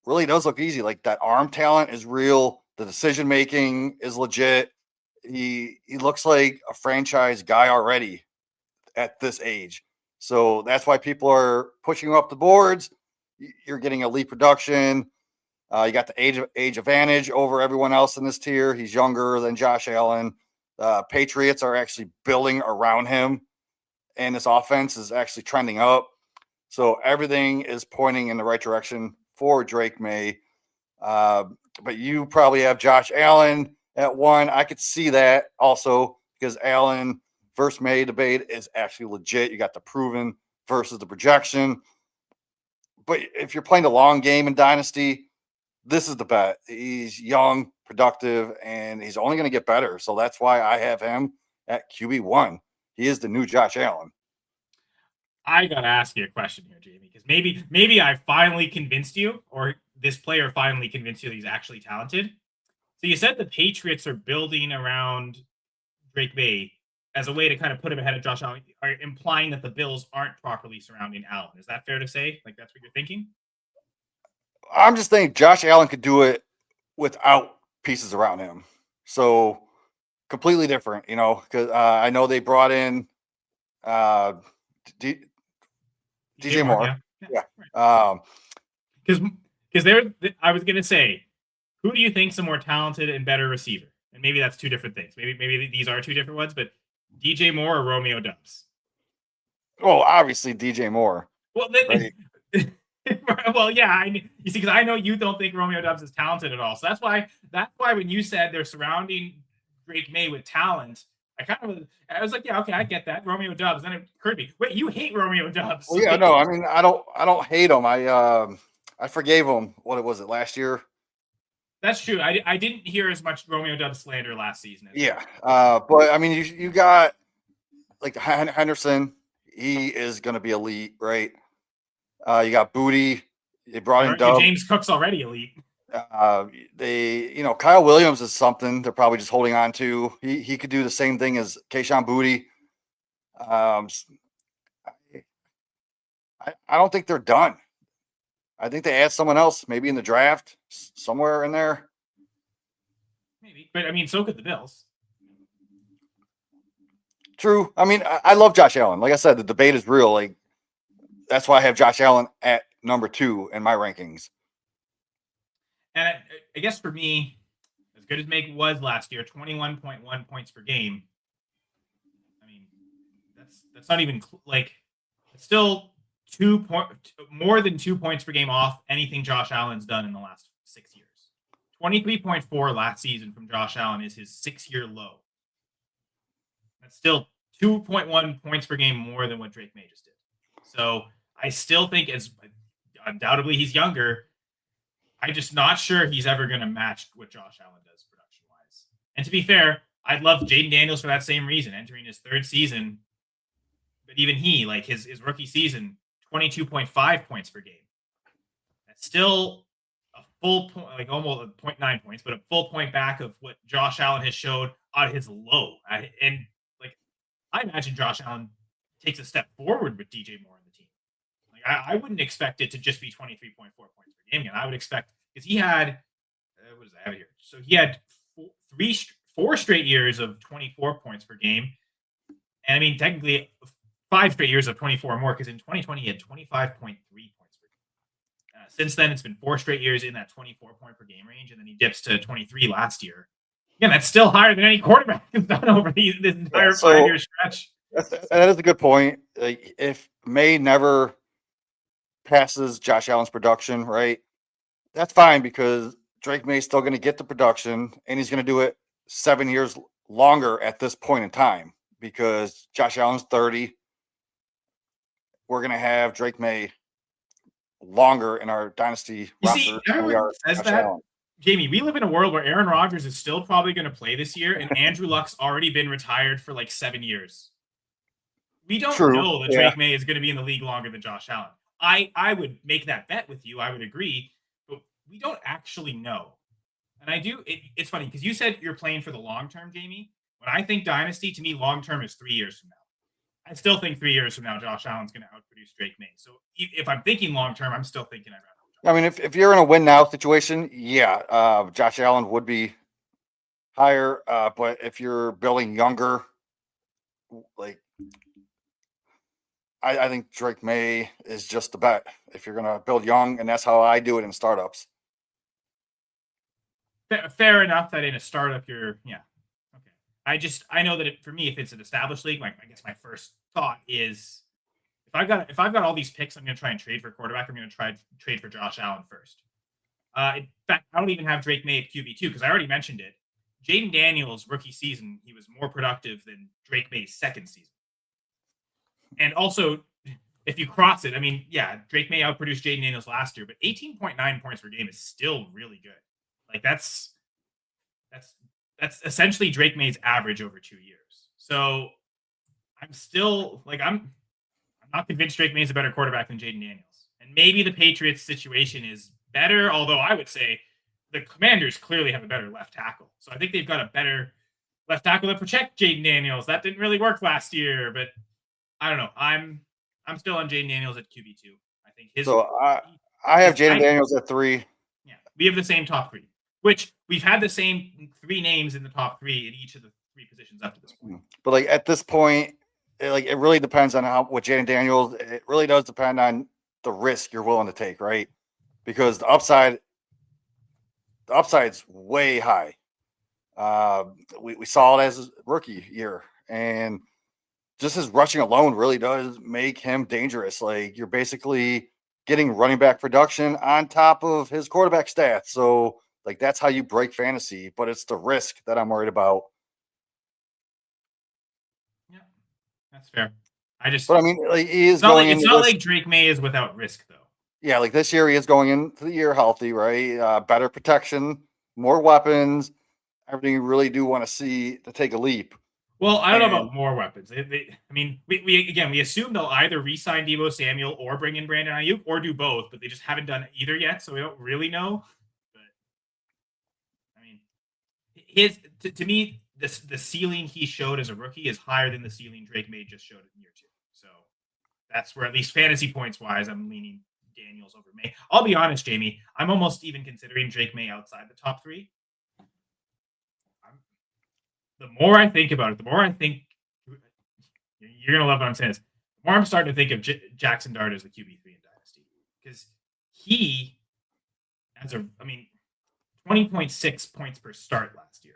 really does look easy. Like that arm talent is real. The decision making is legit. He looks like a franchise guy already at this age. So that's why people are pushing him up the boards. You're getting elite production. You got the age advantage over everyone else in this tier. He's younger than Josh Allen. Patriots are actually building around him, and this offense is actually trending up. So everything is pointing in the right direction for Drake Maye. But you probably have Josh Allen at 1. I could see that also because Allen versus Maye debate is actually legit. You got the proven versus the projection. But if you're playing the long game in Dynasty, this is the bet. He's young, productive, and he's only going to get better. So that's why I have him at QB1. He is the new Josh Allen. I gotta ask you a question here, Jamie, because maybe I finally convinced you, or this player finally convinced you that he's actually talented. So you said the Patriots are building around Drake Maye as a way to kind of put him ahead of Josh Allen, are implying that the Bills aren't properly surrounding Allen. Is that fair to say? Like that's what you're thinking? I'm just thinking Josh Allen could do it without pieces around him. So completely different, because I know they brought in uh, DJ Moore. Yeah. Yeah. Because I was gonna say, who do you think's a more talented and better receiver? And maybe that's two different things. Maybe these are two different ones, but DJ Moore or Romeo Dubs? Well, obviously DJ Moore. Well, then, right? Well, yeah. You see, because I know you don't think Romeo Dubs is talented at all. So that's why when you said they're surrounding Drake Maye with talent, I was like, yeah, okay, I get that. Romeo Dubs. Then it occurred to me, wait, you hate Romeo Dubs? Well, yeah, no, I mean, I don't hate him. I forgave him. What was it last year? That's true. I didn't hear as much Romeo Dubs slander last season. Yeah, but I mean, you got like Henderson. He is going to be elite, right? You got Booty. They brought in Dub. James Cook's already elite. Kyle Williams is something they're probably just holding on to. He could do the same thing as Kayshon Boutte. I don't think they're done. I think they add someone else, maybe in the draft, somewhere in there. Maybe, but I mean, so could the Bills. True. I mean, I love Josh Allen. Like I said, the debate is real. Like that's why I have Josh Allen at number 2 in my rankings. And I guess for me, as good as Maye was last year, 21.1 points per game. I mean, that's not even like it's still more than 2 points per game off anything Josh Allen's done in the last 6 years. 23.4 last season from Josh Allen is his 6-year low. That's still 2.1 points per game more than what Drake Maye just did. So I still think, as undoubtedly he's younger, I'm just not sure he's ever going to match what Josh Allen does production-wise. And to be fair, I'd love Jayden Daniels for that same reason, entering his 3rd season. But even he, like his rookie season, 22.5 points per game. That's still a full point, like almost 0.9 points, but a full point back of what Josh Allen has showed on his low. And like, I imagine Josh Allen takes a step forward with DJ Moore in the team. Like, I wouldn't expect it to just be 23.4 points per game. And I would expect, because he had, what does I have here? So he had 4 straight years of 24 points per game. And I mean, technically, 5 straight years of 24 or more, because in 2020 he had 25.3 points per game. Since then, it's been 4 straight years in that 24 point per game range, and then he dips to 23 last year. Again, that's still higher than any quarterback has done over this entire 5-year stretch. That is a good point. Like, if Maye never passes Josh Allen's production, right, that's fine because Drake Maye is still going to get the production, and he's going to do it 7 years longer at this point in time because Josh Allen's 30. We're going to have Drake Maye longer in our dynasty roster. Everyone says that. Jamie, we live in a world where Aaron Rodgers is still probably going to play this year, and Andrew Luck's already been retired for like 7 years. We don't know that Drake Maye is going to be in the league longer than Josh Allen. I would make that bet with you. I would agree, but we don't actually know. And I do. It's funny because you said you're playing for the long term, Jamie. When I think dynasty, to me, long term is 3 years from now. I still think 3 years from now, Josh Allen's going to outproduce Drake Maye. So if I'm thinking long term, I'm still thinking I'd rather. I mean, if you're in a win now situation, yeah, Josh Allen would be higher. But if you're building younger, like I think Drake Maye is just the bet if you're going to build young, and that's how I do it in startups. Fair enough that in a startup you're okay. I know that for me, if it's an established league, like I guess my first thought is if I've got all these picks, I'm going to try and trade for a quarterback. I'm going to try to trade for Josh Allen first. In fact, I don't even have Drake Maye at QB2 because I already mentioned it. Jayden Daniels' rookie season, he was more productive than Drake Maye's second season. And also, if you cross it, I mean, yeah, Drake Maye outproduced Jayden Daniels last year, but 18.9 points per game is still really good. Like that's essentially Drake Maye's average over 2 years. So I'm still like I'm not convinced Drake May is a better quarterback than Jayden Daniels. And maybe the Patriots situation is better, although I would say the Commanders clearly have a better left tackle. So I think they've got a better left tackle to protect Jayden Daniels. That didn't really work last year, but I don't know. I'm still on Jayden Daniels at QB2. I think I have Jayden Daniels at 3. Yeah, we have the same top 3, which we've had the same 3 names in the top 3 in each of the 3 positions up to this point. But like at this point, it really depends on what Jayden Daniels. It really does depend on the risk you're willing to take, right? Because the upside's way high. We saw it as his rookie year, and just his rushing alone really does make him dangerous. Like, you're basically getting running back production on top of his quarterback stats. So like, that's how you break fantasy, but it's the risk that I'm worried about. Yeah, that's fair. But I mean, like, he is it's not like Drake May is without risk, though. Yeah, like this year he is going into the year healthy, right? Better protection, more weapons, everything you really do want to see to take a leap. Well, I don't know about more weapons. I mean, we assume they'll either re-sign Deebo Samuel or bring in Brandon Ayuk or do both, but they just haven't done either yet, so we don't really know. But I mean, to me, the ceiling he showed as a rookie is higher than the ceiling Drake May just showed in year 2. So that's where, at least fantasy points wise, I'm leaning Daniels over May. I'll be honest, Jamie, I'm almost even considering Drake May outside the top 3. The more I think about it, the more I think you're gonna love what I'm saying. The more I'm starting to think of Jaxson Dart as the QB3 in Dynasty, because he has 20.6 points per start last year.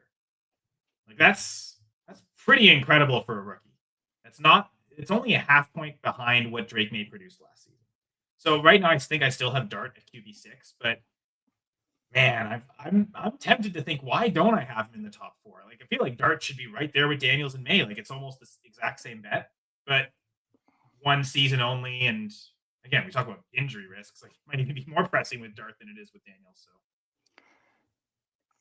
Like, that's pretty incredible for a rookie. It's only a half point behind what Drake May produced last season. So right now I think I still have Dart at QB6, but man, I'm tempted to think, why don't I have him in the top 4? Like, I feel like Dart should be right there with Daniels and May. Like, it's almost the exact same bet, but one season only. And again, we talk about injury risks. Like, it might even be more pressing with Dart than it is with Daniels. So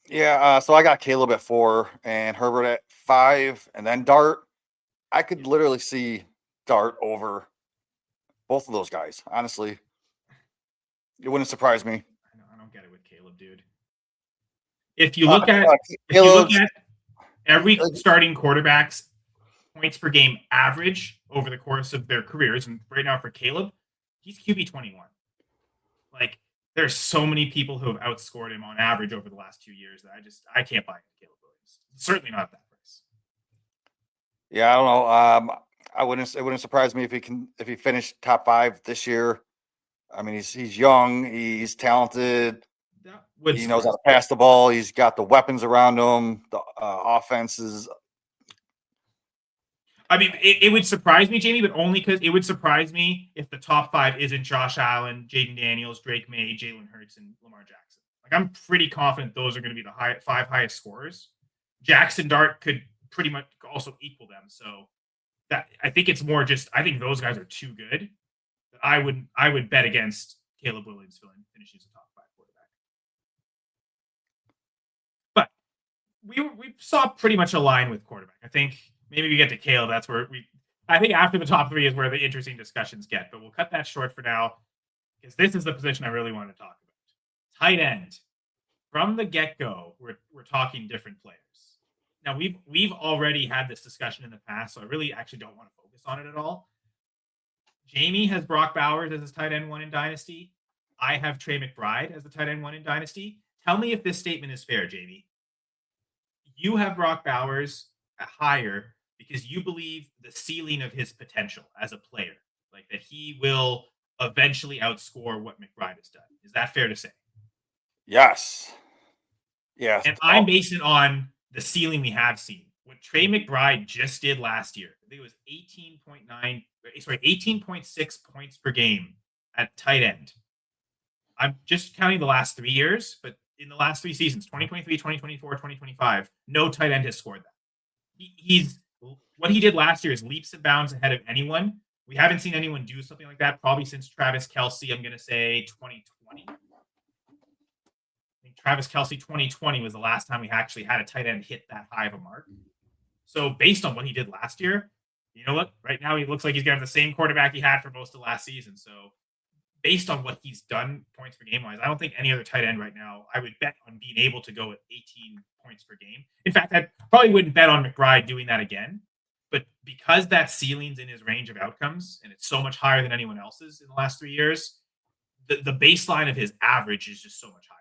yeah, so I got Caleb at 4 and Herbert at 5, and then Dart. I could literally see Dart over both of those guys. Honestly, it wouldn't surprise me. I don't get it with Caleb, dude. If you look at every starting quarterback's points per game average over the course of their careers, and right now for Caleb, he's QB 21. Like, there's so many people who have outscored him on average over the last 2 years that I can't buy into Caleb Williams. Certainly not at that price. Yeah, I don't know. It wouldn't surprise me if he finished top 5 this year. I mean, he's young, he's talented. He knows how to pass the ball. He's got the weapons around him. The offenses. I mean, it would surprise me, Jamie, but only because it would surprise me if the top 5 isn't Josh Allen, Jayden Daniels, Drake May, Jalen Hurts, and Lamar Jackson. Like, I'm pretty confident those are going to be the 5 highest scorers. Jaxson Dart could pretty much also equal them. So that, I think it's more just, I think those guys are too good. I would bet against Caleb Williams finishing as a top 5 quarterback. But we saw pretty much a line with quarterback. I think maybe we get to Caleb. That's where I think after the top 3 is where the interesting discussions get. But we'll cut that short for now, because this is the position I really want to talk about. Tight end. From the get-go, we're talking different players. Now, we've already had this discussion in the past, so I really actually don't want to focus on it at all. Jamie has Brock Bowers as his tight end 1 in Dynasty. I have Trey McBride as the tight end 1 in Dynasty. Tell me if this statement is fair, Jamie. You have Brock Bowers higher because you believe the ceiling of his potential as a player, like that he will eventually outscore what McBride has done. Is that fair to say? Yes. Yes. And I'm basing it on the ceiling we have seen. What Trey McBride just did last year, I think it was 18.6 points per game at tight end. I'm just counting the last 3 years, but in the last 3 seasons, 2023, 2024, 2025, no tight end has scored that. He's what he did last year is leaps and bounds ahead of anyone. We haven't seen anyone do something like that probably since Travis Kelce, I'm going to say 2020. I think Travis Kelce 2020 was the last time we actually had a tight end hit that high of a mark. So based on what he did last year, You know what? Right now, he looks like he's going to have the same quarterback he had for most of last season. So, based on what he's done points per game wise, I don't think any other tight end right now, I would bet on being able to go at 18 points per game. In fact, I probably wouldn't bet on McBride doing that again. But because that ceiling's in his range of outcomes and it's so much higher than anyone else's in the last 3 years, the baseline of his average is just so much higher.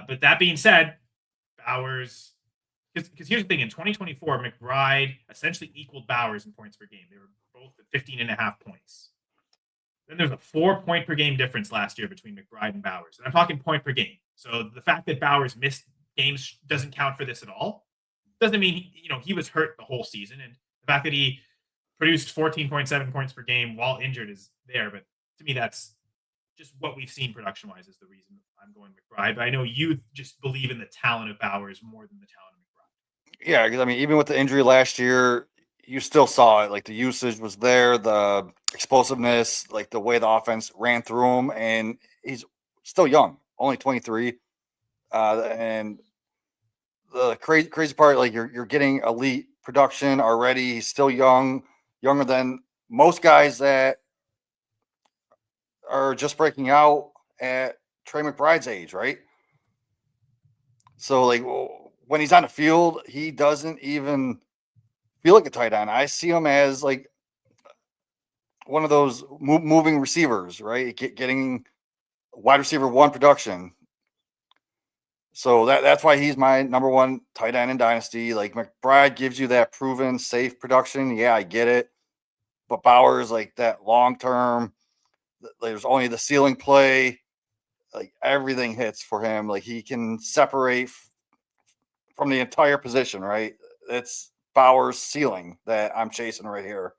So, but that being said, Bowers, because here's the thing, in 2024, McBride essentially equaled Bowers in points per game. They were both at 15.5 points. Then there's a 4-point per game difference last year between McBride and Bowers. And I'm talking point per game. So the fact that Bowers missed games doesn't count for this at all. Doesn't mean, he was hurt the whole season. And the fact that he produced 14.7 points per game while injured is there. But to me, that's just what we've seen production-wise is the reason I'm going McBride. But I know you just believe in the talent of Bowers more than the talent of McBride. Yeah, because I mean, even with the injury last year, you still saw it. Like the usage was there, the explosiveness, like the way the offense ran through him, and he's still young, only 23. And the crazy part, like you're getting elite production already. He's still young, younger than most guys that are just breaking out at Trey McBride's age, right? So like when he's on the field, he doesn't even feel like a tight end. I see him as like one of those moving receivers, right? Getting wide receiver 1 production. So that's why he's my number 1 tight end in Dynasty. Like McBride gives you that proven safe production. Yeah, I get it. But Bowers, like that long term, there's only the ceiling play. Like everything hits for him. Like he can separate from the entire position, right? It's Bowers' ceiling that I'm chasing right here.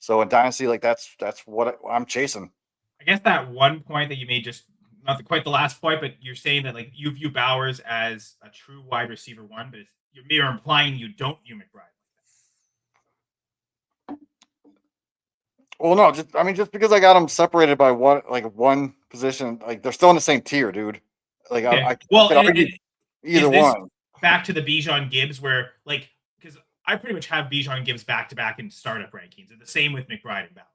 So in Dynasty, like that's what I'm chasing. I guess that one point that you made, just not quite the last point, but you're saying that like you view Bowers as a true wide receiver 1, but you're implying you don't view McBride. Well, no, just because I got them separated by one position, like they're still in the same tier, dude. Like Okay. I well, could argue either one. Back to the Bijan Gibbs, where like because I pretty much have Bijan Gibbs back to back in startup rankings, and the same with McBride and Bowers.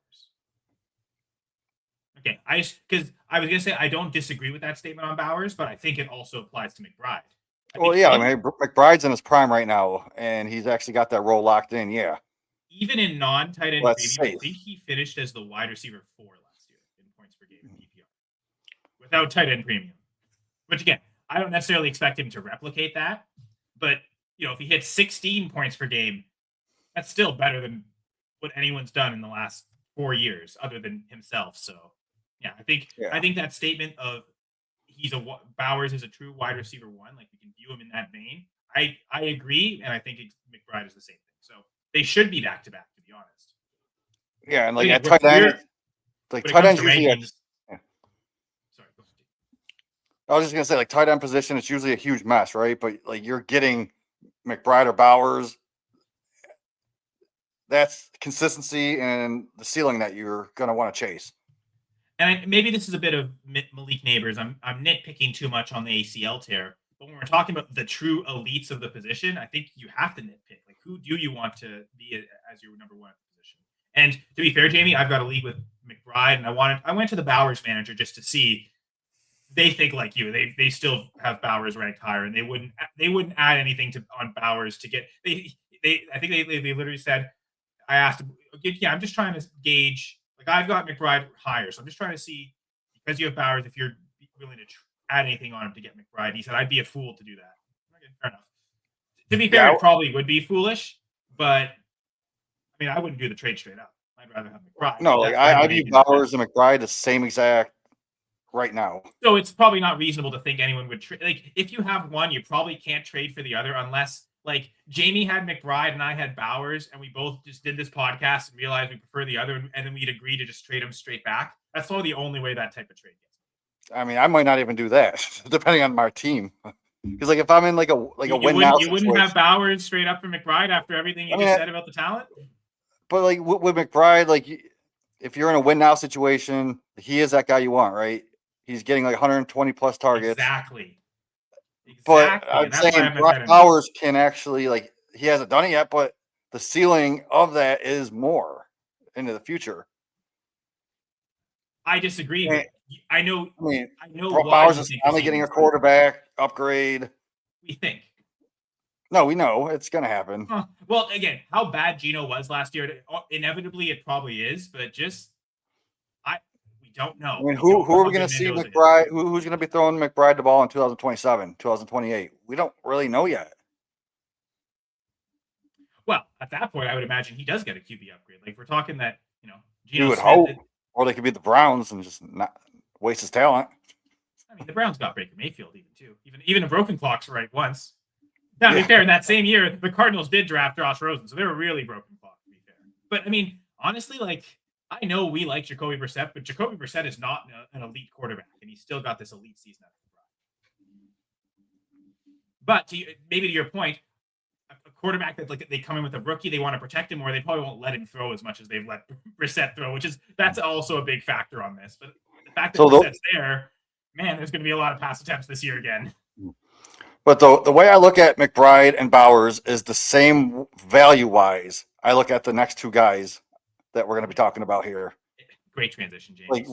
Okay, because I was gonna say I don't disagree with that statement on Bowers, but I think it also applies to McBride. Well, yeah, I mean McBride's in his prime right now, and he's actually got that role locked in. Yeah. Even in non-tight end preview, I think he finished as the wide receiver 4 last year in points per game in PPR without tight end premium. Which again, I don't necessarily expect him to replicate that, but if he hits 16 points per game, that's still better than what anyone's done in the last 4 years, other than himself. So, yeah, I think that statement of Bowers is a true wide receiver 1, like we can view him in that vein. I agree, and I think McBride is the same thing. So they should be back to back, to be honest. Yeah, and like at tight end, like tight ends usually. Sorry, go ahead. I was just gonna say, like tight end position, it's usually a huge mess, right? But like you're getting McBride or Bowers, that's consistency and the ceiling that you're gonna want to chase. And maybe this is a bit of Malik Nabers. I'm nitpicking too much on the ACL tear. But when we're talking about the true elites of the position, I think you have to nitpick. Like, who do you want to be as your number 1 position? And to be fair, Jamie, I've got a league with McBride, and I went to the Bowers manager just to see. They think like you. They still have Bowers ranked higher, and they wouldn't add anything on Bowers to get. I think they literally said. I asked him, yeah, I'm just trying to gauge. Like I've got McBride higher, so I'm just trying to see because you have Bowers if you're willing to add anything on him to get McBride. He said, I'd be a fool to do that. Okay, fair enough. To be fair, it probably would be foolish, but I mean, I wouldn't do the trade straight up. I'd rather have McBride. No, like I view Bowers and McBride the same exact right now. So it's probably not reasonable to think anyone would trade. Like if you have one, you probably can't trade for the other unless like Jamie had McBride and I had Bowers, and we both just did this podcast and realized we prefer the other, and then we'd agree to just trade them straight back. That's probably the only way that type of trade gets. I mean, I might not even do that, depending on my team. Because like if I'm in like a win now, you wouldn't have Bowers straight up for McBride after everything you just said about the talent. But like with McBride, like if you're in a win now situation, he is that guy you want, right? He's getting like 120 plus targets. Exactly. But I'm saying Bowers can actually, like, he hasn't done it yet, but the ceiling of that is more into the future. I disagree, but I know why Bowers you is think finally getting a quarterback upgrade. we think. No, we know it's going to happen. Well, again, how bad Geno was last year, inevitably it probably is, but we don't know. I mean, who are we going to see McBride? Who's going to be throwing McBride the ball in 2027, 2028? We don't really know yet. Well, at that point, I would imagine he does get a QB upgrade. Like, we're talking that, Geno you would hope, or they could be the Browns and just not waste his talent. I mean, the Browns got Baker Mayfield even a broken clock's right once. Now, to be fair, in that same year, the Cardinals did draft Josh Rosen, so they were really broken clock, to be fair. But, I mean, honestly, like, I know we like Jacoby Brissett, but Jacoby Brissett is not an elite quarterback, and he's still got this elite season after the But maybe to your point, a quarterback that like they come in with a rookie, they want to protect him, or they probably won't let him throw as much as they've let Brissett throw, that's also a big factor on this. But the fact that Brissett's there, man, there's going to be a lot of pass attempts this year again. But the way I look at McBride and Bowers is the same value-wise. I look at the next two guys that we're going to be talking about here. Great transition, James. Like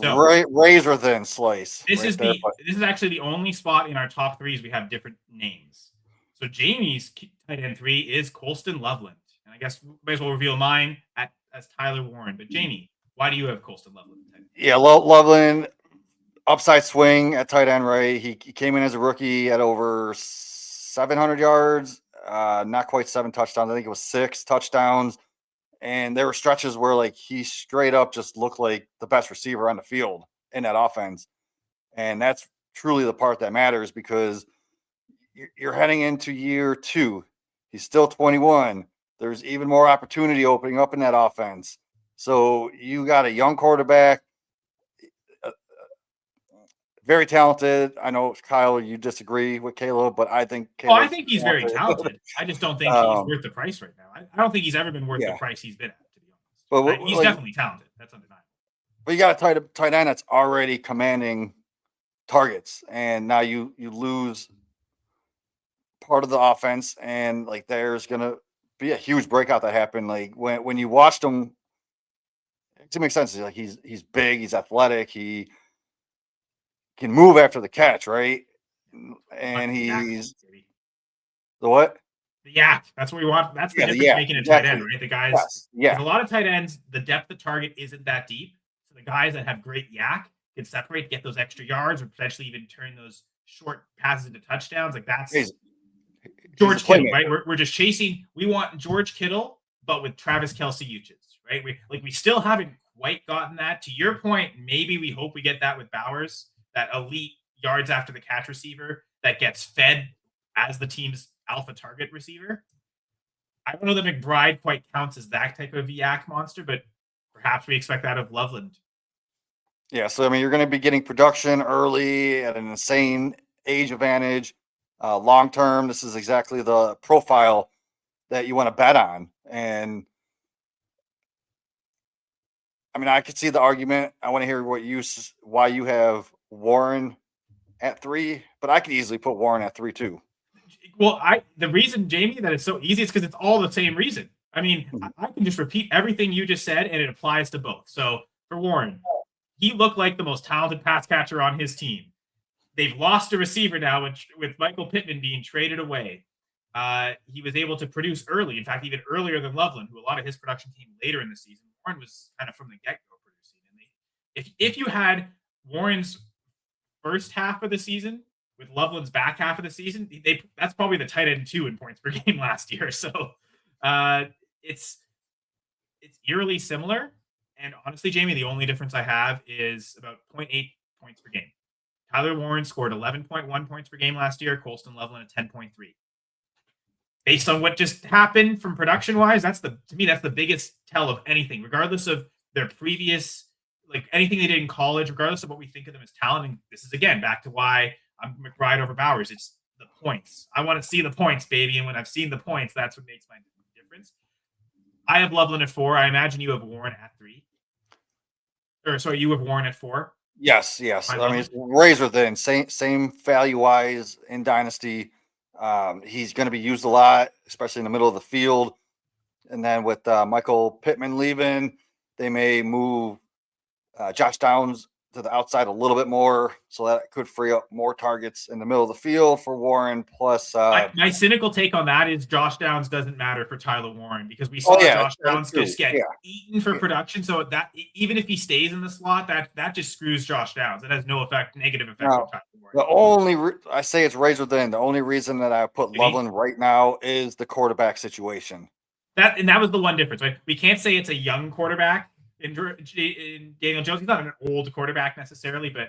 razor thin slice. This is actually the only spot in our top threes we have different names. So Jamie's tight end 3 is Colston Loveland, and I guess may as well reveal mine as Tyler Warren. But Jamie, why do you have Colston Loveland? Yeah, Loveland. Upside swing at tight end, right? He came in as a rookie at over 700 yards, not quite 7 touchdowns. I think it was 6 touchdowns. And there were stretches where like he straight up just looked like the best receiver on the field in that offense. And that's truly the part that matters because you're heading into year 2. He's still 21. There's even more opportunity opening up in that offense. So you got a young quarterback. Very talented. I know, Kyle, you disagree with Caleb, but I think I think he's very talented. I just don't think he's worth the price right now. I don't think he's ever been worth the price he's been at, to be honest. But he's definitely talented. That's undeniable. But you got a tight end that's already commanding targets, and now you lose part of the offense, and like there's gonna be a huge breakout that happened. Like when you watched him, it makes sense. Like he's big, he's athletic, he can move after the catch, right? And he's the what? The yak. That's what we want. That's the difference making a tight end, right? The guys. Yeah. A lot of tight ends, the depth of target isn't that deep. So the guys that have great yak can separate, get those extra yards, or potentially even turn those short passes into touchdowns. Like that's George Kittle, right? We're just chasing. We want George Kittle, but with Travis Kelce Uchis, right? We still haven't quite gotten that. To your point, maybe we hope we get that with Bowers. That elite yards after the catch receiver that gets fed as the team's alpha target receiver. I don't know that McBride quite counts as that type of yak monster, but perhaps we expect that of Loveland. Yeah, so I mean, you're going to be getting production early at an insane age advantage. Long term, this is exactly the profile that you want to bet on. And I mean, I could see the argument. I want to hear why you have Warren at 3, but I could easily put Warren at 3 too. Well, the reason, Jamie, that it's so easy is because it's all the same reason. I mean, I can just repeat everything you just said, and it applies to both. So for Warren, he looked like the most talented pass catcher on his team. They've lost a receiver now with Michael Pittman being traded away. He was able to produce early. In fact, even earlier than Loveland, who a lot of his production came later in the season. Warren was kind of from the get-go producing. And if you had Warren's first half of the season with Loveland's back half of the season, that's probably the tight end 2 in points per game last year. So it's eerily similar. And honestly, Jamie, the only difference I have is about 0.8 points per game. Tyler Warren scored 11.1 points per game last year. Colston Loveland at 10.3. Based on what just happened from production-wise, to me, that's the biggest tell of anything, regardless of their previous, like anything they did in college, regardless of what we think of them as talent. And this is, again, back to why I'm McBride over Bowers. It's the points. I want to see the points, baby. And when I've seen the points, that's what makes my difference. I have Loveland at 4. I imagine you have Warren at 3. Or sorry, you have Warren at 4. Yes. I mean, it's razor thin, same value-wise in Dynasty. He's going to be used a lot, especially in the middle of the field. And then with Michael Pittman leaving, they may move Josh Downs to the outside a little bit more, so that could free up more targets in the middle of the field for Warren. Plus, my cynical take on that is Josh Downs doesn't matter for Tyler Warren, because we saw Josh Downs just get eaten for production. So that even if he stays in the slot, that just screws Josh Downs. It has no negative effect on Tyler Warren. The only I say it's razor thin. The only reason that I put Loveland right now is the quarterback situation. That was the one difference, right? We can't say it's a young quarterback in Daniel Jones. He's not an old quarterback necessarily, but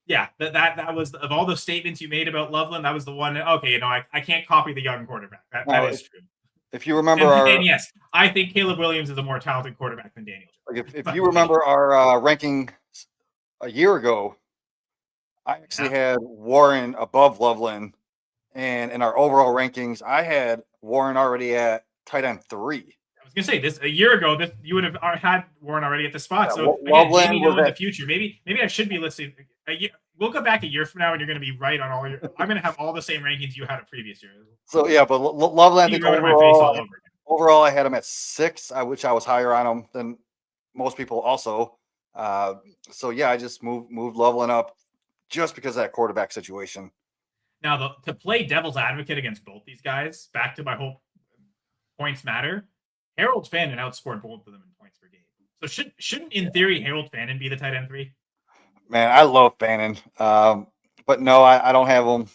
yeah, that was, of all the statements you made about Loveland, that was the one. Okay, I can't copy the young quarterback. That is true. If you remember, and yes, I think Caleb Williams is a more talented quarterback than Daniel Jones. If you remember our ranking a year ago, I actually had Warren above Loveland, and in our overall rankings, I had Warren already at tight end 3. I was gonna say this a year ago. You would have had Warren already at the spot. Yeah, so Loveland in the future, maybe I should be listening. We'll go back a year from now, and you're going to be right on all your. I'm going to have all the same rankings you had a previous year. So yeah, but Loveland, I think overall, I had him at 6, which I was higher on him than most people also. So yeah, I just moved Loveland up just because of that quarterback situation. Now, to play devil's advocate against both these guys, back to my whole points matter. Harold Fannin outscored both of them in points per game. So shouldn't in theory Harold Fannin be the tight end 3? Man, I love Fannin, but no, I don't have him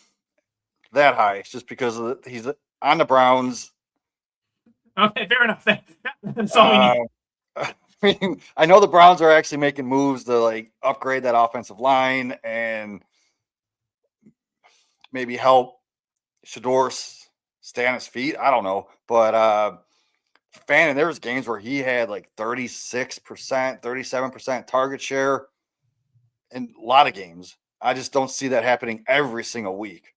that high. It's just because he's on the Browns. Okay, fair enough. That's all we need. I mean, I know the Browns are actually making moves to upgrade that offensive line and maybe help Shador stay on his feet. I don't know, but Fannin, there was games where he had 36%, 37% target share in a lot of games. I just don't see that happening every single week.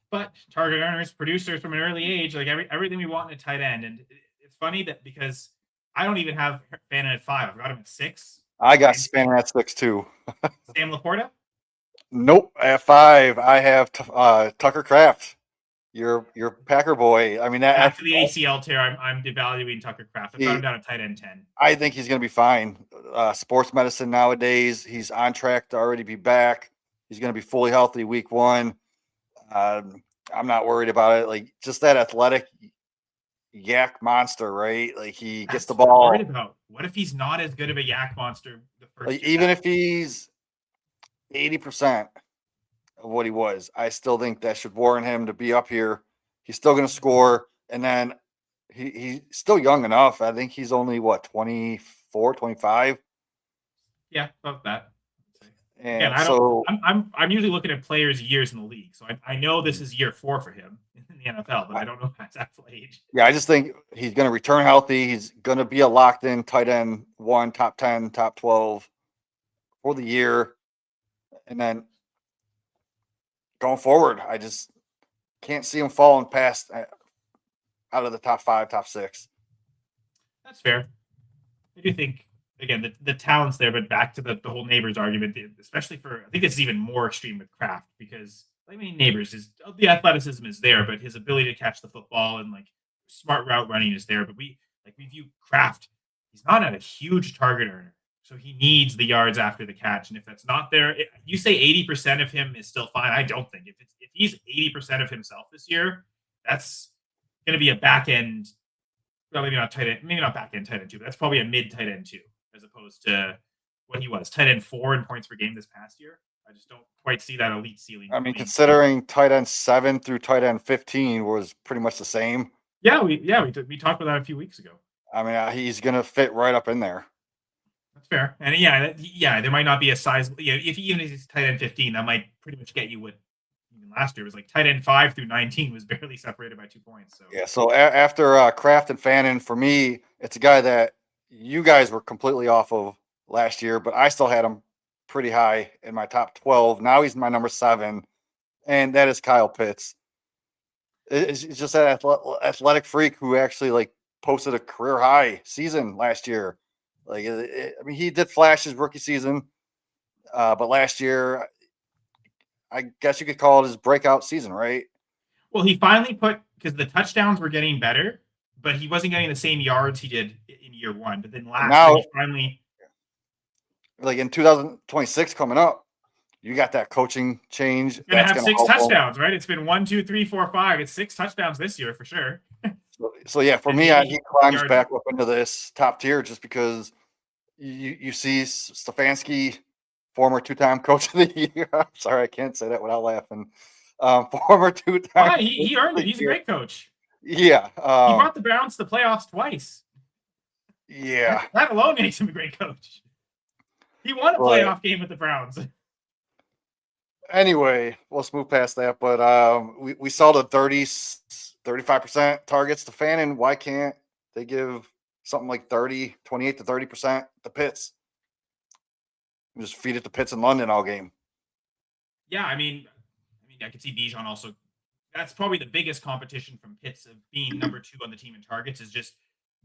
But target earners, producers from an early age, everything we want in a tight end. And it's funny that because I don't even have Fannin at 5. I've got him at 6. I got Fannin at 6 too. Sam Laporta? Nope. At 5, I have Tucker Kraft. Your Packer boy. I mean, after the ACL tear, I'm devaluing Tucker Kraft. I've got him down at tight end 10. I think he's going to be fine. Sports medicine nowadays, he's on track to already be back. He's going to be fully healthy week 1. I'm not worried about it. Just that athletic yak monster, right? He gets the ball. Worried about. What if he's not as good of a yak monster the first even if he's 80% of what he was, I still think that should warrant him to be up here. He's still going to score, and then he's still young enough. I think he's only 24, 25. Yeah, about that. And I'm usually looking at players' years in the league, so I know this is year 4 for him in the NFL, but I don't know his actual age. Yeah, I just think he's going to return healthy. He's going to be a locked-in tight end 1, top 10, top 12 for the year, and then going forward, I just can't see him falling past out of the top 5, top 6. That's fair. I do think, again, the talent's there, but back to the whole Nabers argument, especially I think this is even more extreme with Kraft, because Nabers the athleticism is there, but his ability to catch the football and smart route running is there. But we view Kraft, he's not a huge target earner. So he needs the yards after the catch. And if that's not there, you say 80% of him is still fine. I don't think. If he's 80% of himself this year, that's going to be a back end, well, maybe not tight end, maybe not back end tight end 2, but that's probably a mid tight end 2, as opposed to what he was, tight end 4 in points per game this past year. I just don't quite see that elite ceiling. I mean, considering tight end 7 through tight end 15 was pretty much the same. Yeah, we talked about that a few weeks ago. I mean, he's going to fit right up in there. That's fair. And yeah, there might not be a size. If he's tight end 15, that might pretty much get you what even last year was tight end 5 through 19 was barely separated by 2 points. So yeah. So after Kraft and Fannin, for me, it's a guy that you guys were completely off of last year, but I still had him pretty high in my top 12. Now he's my number 7, and that is Kyle Pitts. It's just that athletic freak who actually posted a career high season last year. I mean, he did flash his rookie season, but last year, I guess you could call it his breakout season, right? Well, he finally put because the touchdowns were getting better, but he wasn't getting the same yards he did in year one. But then last now, year, he finally, like in 2026 coming up, you got that coaching change. going to have gonna 6 help him. touchdowns, right? It's been 1, 2, 3, 4, 5. It's 6 touchdowns this year for sure. So yeah, for And me, maybe he climbs yards. back up into this top tier just because you see Stefanski, former 2-time coach of the year. I'm sorry, I can't say that without laughing. Former 2-time. Why? He earned it. He's a great coach. Yeah. He brought the Browns to the playoffs twice. Yeah. That alone makes him a great coach. He won a playoff game with the Browns. Anyway, let's move past that. But we saw the 35% targets to Fannin. Why can't they give something like 28 to 30% to Pitts? Just feed it to Pitts in London all game. Yeah, I mean, I could see Bijan also. That's probably the biggest competition from Pitts of being number 2 on the team in targets is just,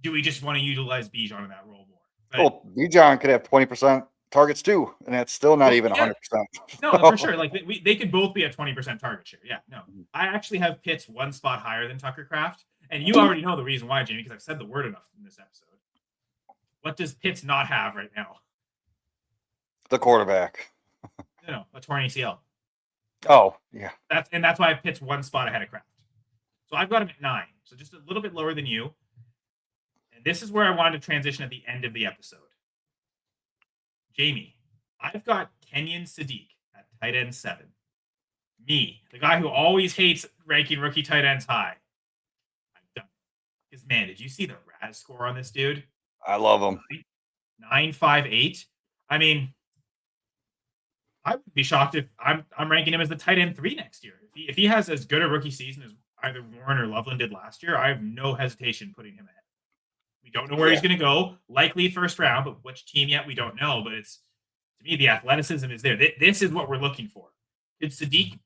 do we just want to utilize Bijan in that role more? But, well, Bijan could have 20% targets too, and that's still not even 100%. No, for sure. Like they could both be at 20% target share. Yeah, no. I actually have Pitts 1 spot higher than Tucker Kraft, and you already know the reason why, Jamie, because I've said the word enough in this episode. What does Pitts not have right now? The quarterback. No, a torn ACL. Oh, yeah. That's why I have Pitts 1 spot ahead of Kraft. So I've got him at 9, so just a little bit lower than you. And this is where I wanted to transition at the end of the episode. Jamie, I've got Kenyon Sadiq at tight end 7. Me, the guy who always hates ranking rookie tight ends high. I'm done. Because, man, did you see the RAS score on this dude? I love him. 9.58. I mean, I would be shocked if I'm ranking him as the tight end 3 next year. If he has as good a rookie season as either Warren or Loveland did last year, I have no hesitation putting him ahead. We don't know where he's going to go. Likely first round, but which team yet we don't know. But it's, to me, the athleticism is there. This is what we're looking for. It's Sadiq.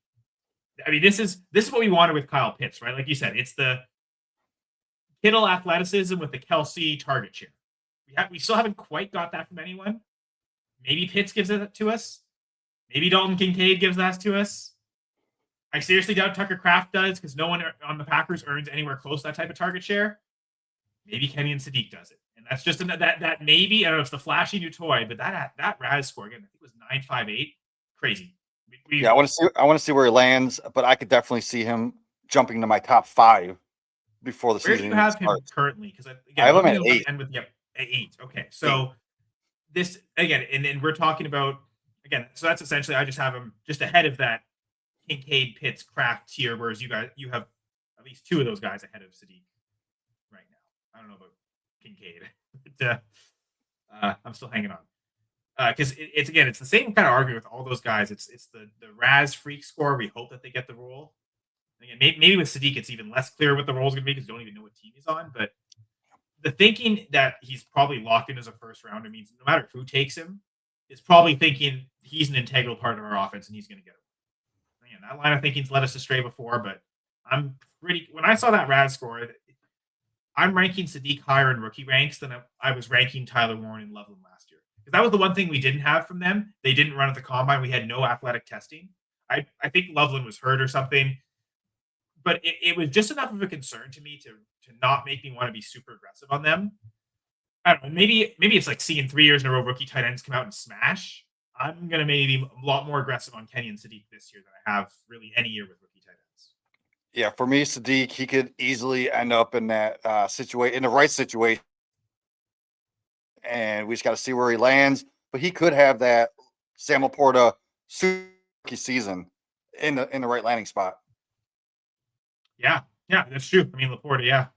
I mean, this is what we wanted with Kyle Pitts, right? Like you said, it's the Kittle athleticism with the Kelsey target share. We still haven't quite got that from anyone. Maybe Pitts gives it to us. Maybe Dalton Kincaid gives that to us. I seriously doubt Tucker Kraft does because no one on the Packers earns anywhere close to that type of target share. Maybe Kenyon Sadiq does it. And that's just that maybe, I don't know if it's the flashy new toy, but that RAS score, again, I think it was 9.58. Crazy. Yeah, I want to see where he lands, but I could definitely see him jumping to my top 5 before the season. Where do you have him currently? Because I have him at 8. At 8. Okay, so this again, and we're talking about again. So that's essentially I just have him just ahead of that Kincaid, Pitts, Kraft tier, whereas you have at least 2 of those guys ahead of Sadiq right now. I don't know about Kincaid, but I'm still hanging on. Because it's the same kind of argument with all those guys. It's the RAS freak score. We hope that they get the role. Again, maybe with Sadiq, it's even less clear what the role is going to be because you don't even know what team he's on. But the thinking that he's probably locked in as a first rounder means no matter who takes him, is probably thinking he's an integral part of our offense and he's going to get it. Again, that line of thinking's led us astray before, but when I saw that RAS score, I'm ranking Sadiq higher in rookie ranks than I was ranking Tyler Warren and Loveland last year. Because that was the one thing we didn't have from them. They didn't run at the combine. We had no athletic testing. I think Loveland was hurt or something. But it was just enough of a concern to me to not make me want to be super aggressive on them. I don't know. Maybe it's like seeing 3 years in a row rookie tight ends come out and smash. I'm going to maybe a lot more aggressive on Kenyon Sadiq this year than I have really any year with rookie tight ends. Yeah, for me, Sadiq, he could easily end up in that situation, in the right situation. And we just got to see where he lands. But he could have that Sam Laporta rookie season in the right landing spot. Yeah, that's true. I mean, Laporta, yeah.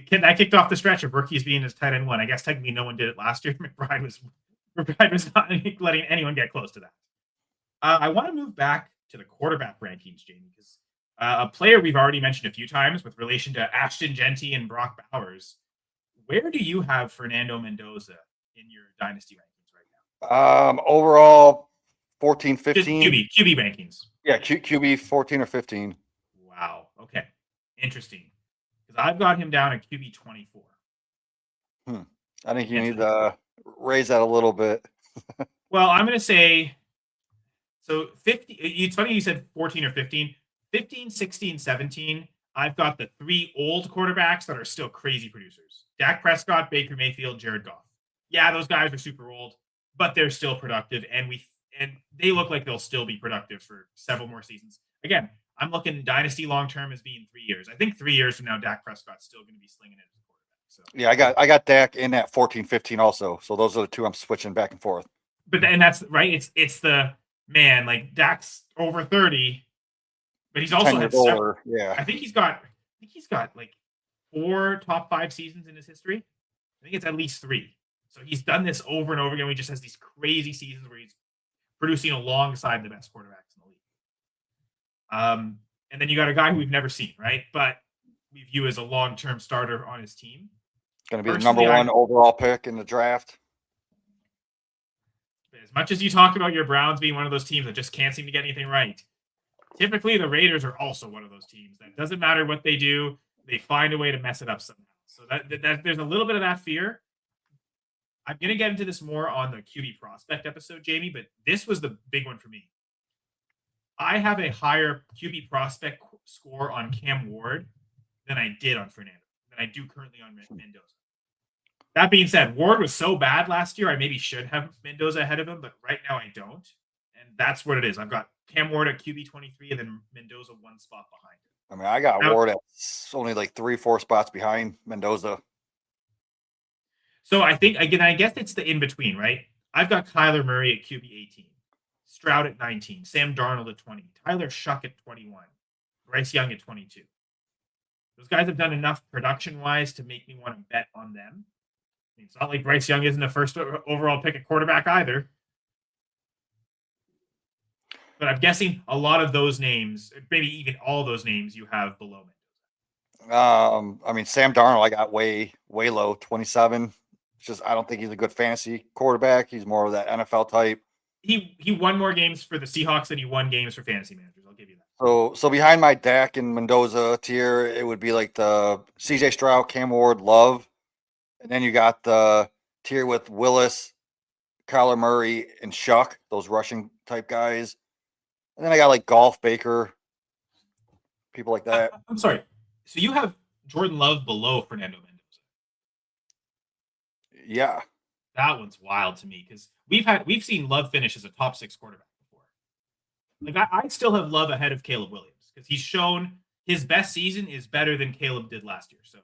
That kicked off the stretch of rookies being his tight end 1. I guess technically no one did it last year. McBride was not letting anyone get close to that. I want to move back to the quarterback rankings, Jamie, because a player we've already mentioned a few times with relation to Ashton Jeanty and Brock Bowers. Where do you have Fernando Mendoza in your dynasty rankings right now? Overall, 14, 15. Just QB rankings. Yeah, QB 14 or 15. Wow. Okay. Interesting. Because I've got him down at QB 24. I think you need to raise that a little bit. Well, I'm going to say, so 50. It's funny you said 14 or 15. 15, 16, 17. I've got the 3 old quarterbacks that are still crazy producers. Dak Prescott, Baker Mayfield, Jared Goff. Yeah, those guys are super old, but they're still productive, and they look like they'll still be productive for several more seasons. Again, I'm looking Dynasty long term as being 3 years. I think 3 years from now, Dak Prescott's still going to be slinging it as a quarterback. So Yeah, I got Dak in at 14-15 also. So those are the two I'm switching back and forth. But and that's right. It's the man, like Dak's over 30, but he's also 10 had years older. Yeah. I think he's got like 4 top 5 seasons in his history. I think it's at least 3. So he's done this over and over again. He just has these crazy seasons where he's producing alongside the best quarterbacks in the league. And then you got a guy who we've never seen, right? But we view as a long-term starter on his team. Going to be the number 1 overall pick in the draft. As much as you talked about your Browns being one of those teams that just can't seem to get anything right, typically the Raiders are also one of those teams that doesn't matter what they do, they find a way to mess it up somehow. So that there's a little bit of that fear. I'm going to get into this more on the QB prospect episode, Jamie, but this was the big one for me. I have a higher QB prospect score on Cam Ward than I did on Fernando, than I do currently on Mendoza. That being said, Ward was so bad last year, I maybe should have Mendoza ahead of him, but right now I don't. And that's what it is. I've got Cam Ward at QB 23 and then Mendoza 1 spot behind him. I mean, I got Ward at only like 3-4 spots behind Mendoza. So I think, again, I guess it's the in-between, right? I've got Kyler Murray at QB 18, Stroud at 19, Sam Darnold at 20, Tyler Shuck at 21, Bryce Young at 22. Those guys have done enough production-wise to make me want to bet on them. I mean, it's not like Bryce Young isn't a first overall pick at quarterback either. But I'm guessing a lot of those names, maybe even all those names, you have below me. I mean, Sam Darnold, I got way low, 27. It's just I don't think he's a good fantasy quarterback. He's more of that NFL type. He won more games for the Seahawks than he won games for fantasy managers. I'll give you that. So behind my Dak and Mendoza tier, it would be like the CJ Stroud, Cam Ward, Love. And then you got the tier with Willis, Kyler Murray, and Shuck, those rushing type guys. And then I got like Golf, Baker, people like that. I'm sorry. So you have Jordan Love below Fernando Mendoza. Yeah. That one's wild to me because we've seen Love finish as a top 6 quarterback before. Like I still have Love ahead of Caleb Williams because he's shown his best season is better than Caleb did last year. So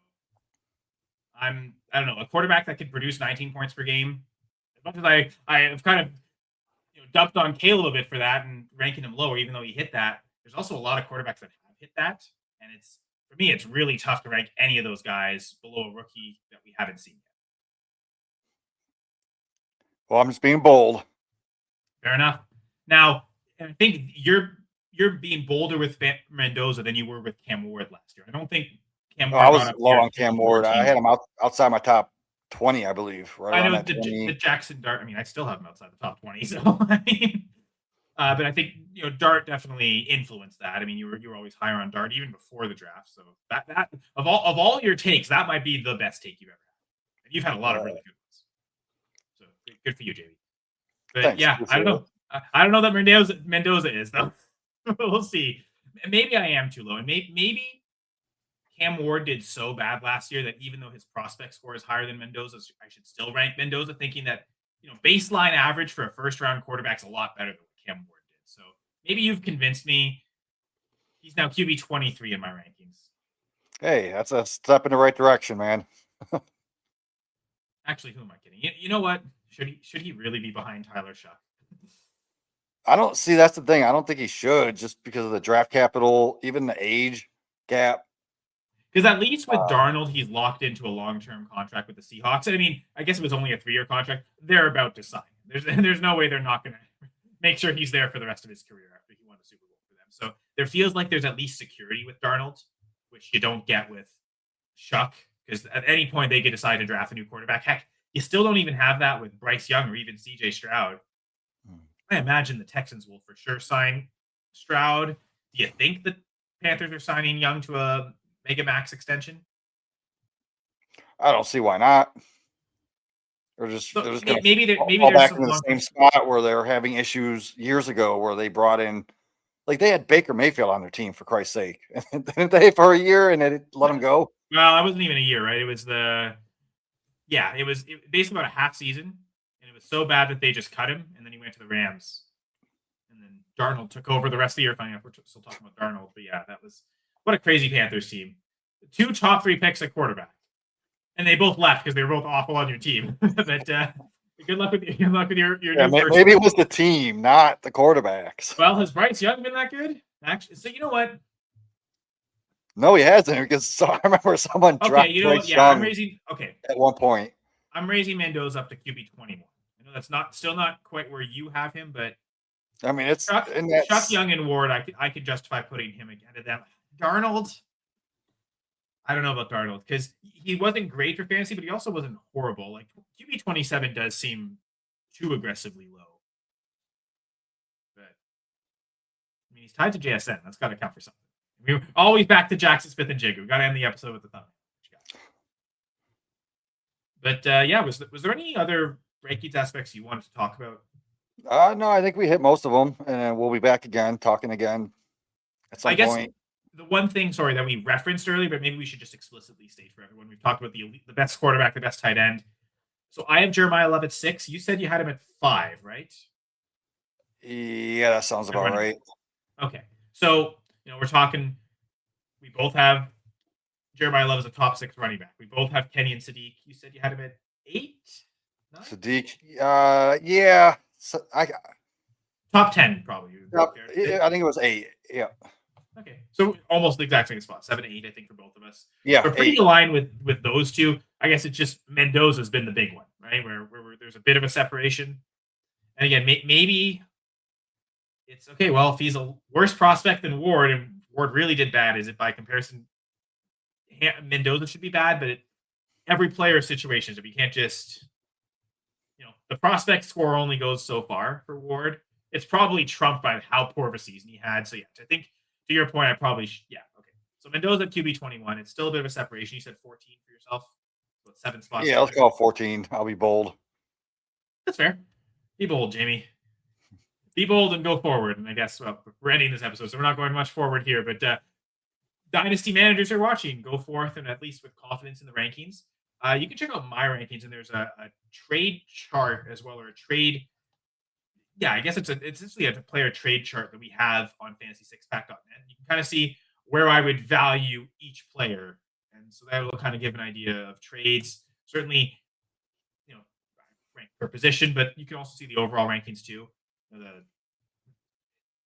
I don't know, a quarterback that could produce 19 points per game. As much as I have kind of dumped on Caleb a bit for that and ranking him lower, even though he hit that. There's also a lot of quarterbacks that have hit that, and for me, it's really tough to rank any of those guys below a rookie that we haven't seen yet. Well, I'm just being bold. Fair enough. Now, I think you're being bolder with Mendoza than you were with Cam Ward last year. I don't think Cam Ward. I was low on Cam Ward. I had him outside my top 20, I believe. Right. I know the Jaxson Dart. I mean, I still have him outside the top 20. So I mean, but I think Dart definitely influenced that. I mean, you were always higher on Dart even before the draft. So that of all your takes, that might be the best take you've ever had. And you've had a lot of really good ones. So good for you, JB. But thanks. Yeah, I don't know. I don't know that Mendoza is though. We'll see. Maybe I am too low, and maybe Cam Ward did so bad last year that even though his prospect score is higher than Mendoza's, I should still rank Mendoza, thinking that baseline average for a first-round quarterback is a lot better than what Cam Ward did. So maybe you've convinced me. He's now QB 23 in my rankings. Hey, that's a step in the right direction, man. Actually, who am I kidding? You know what? Should he really be behind Tyler Shuck? I don't see. That's the thing. I don't think he should, just because of the draft capital, even the age gap. Because at least with Darnold, he's locked into a long-term contract with the Seahawks. I mean, I guess it was only a 3-year contract. They're about to sign. There's no way they're not going to make sure he's there for the rest of his career after he won a Super Bowl for them. So there feels like there's at least security with Darnold, which you don't get with Shuck. Because at any point they could decide to draft a new quarterback. Heck, you still don't even have that with Bryce Young or even CJ Stroud. I imagine the Texans will for sure sign Stroud. Do you think the Panthers are signing Young to a Mega Max extension? I don't see why not. They're just maybe fall there's back some in the same spot where they were having issues years ago, where they brought in Like they had Baker Mayfield on their team for Christ's sake. Didn't they for a year and they let him go? Well, it wasn't even a year, right? It was basically about a half season, and it was so bad that they just cut him, and then he went to the Rams, and then Darnold took over the rest of the year. Funny enough, we're still talking about Darnold, but yeah, that was what a crazy Panthers team. 2 top 3 picks at quarterback, and they both left because they were both awful on your team. But good luck with your maybe it was the team, not the quarterbacks. Well, has Bryce Young been that good? Actually, so you know what? No, he hasn't, because I remember someone dropped Bryce Young at one point. I'm raising Mendoza up to QB 21. I know that's still not quite where you have him, but I mean, it's Chuck Young and Ward. I could justify putting him again to them. Darnold, I don't know about Darnold because he wasn't great for fantasy, but he also wasn't horrible. Like QB 27 does seem too aggressively low. But I mean, he's tied to JSN. That's got to count for something. We're always back to Jaxson Smith-Njigba. We've got to end the episode with the thumbnail. But yeah, was there any other rankings aspects you wanted to talk about? No, I think we hit most of them, and we'll be back again, talking again at some point. The one thing, that we referenced earlier, but maybe we should just explicitly state for everyone. We've talked about the best quarterback, the best tight end. So I have Jeremiah Love at 6. You said you had him at 5, right? Yeah, that sounds about right. Okay. So, we're talking, we both have Jeremiah Love as a top 6 running back. We both have Kenyon Sadiq. You said you had him at 8? 9? Sadiq, yeah. So top 10, probably. I think it was 8. Yeah. Okay. So almost the exact same spot. 7, 8, I think, for both of us. Yeah. We're pretty aligned with those two. I guess it's just Mendoza's been the big one, right? Where there's a bit of a separation. And again, maybe it's okay. Well, if he's a worse prospect than Ward, and Ward really did bad, is it by comparison? Mendoza should be bad, but every player situations. If you can't just, the prospect score only goes so far for Ward. It's probably trumped by how poor of a season he had. So yeah, I think to your point, I probably okay. So Mendoza at QB 21. It's still a bit of a separation. You said 14 for yourself. So 7 spots. Yeah, let's go 14. I'll be bold. That's fair. Be bold, Jamie. Be bold and go forward. And I guess we're ending this episode, so we're not going much forward here. But Dynasty managers are watching. Go forth and at least with confidence in the rankings. You can check out my rankings, and there's a trade chart as well, or a trade. Yeah, I guess it's essentially a player trade chart that we have on fantasy6pack.net. You can kind of see where I would value each player, and so that will kind of give an idea of trades. Certainly, rank per position, but you can also see the overall rankings too.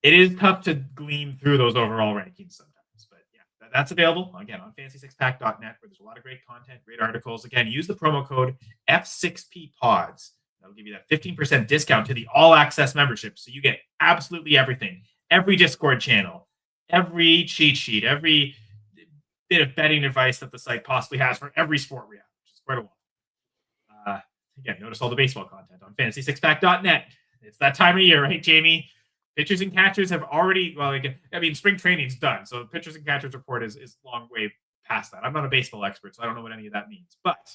It is tough to glean through those overall rankings sometimes, but yeah, that's available again on fantasy6pack.net, where there's a lot of great content, great articles. Again, use the promo code F6PPods. That'll give you that 15% discount to the all access membership. So you get absolutely everything, every Discord channel, every cheat sheet, every bit of betting advice that the site possibly has for every sport we have, which is quite a lot. Again, notice all the baseball content on fantasy6pack.net. It's that time of year, right, Jamie? Pitchers and catchers have already, spring training's done. So the pitchers and catchers report is long way past that. I'm not a baseball expert, so I don't know what any of that means. But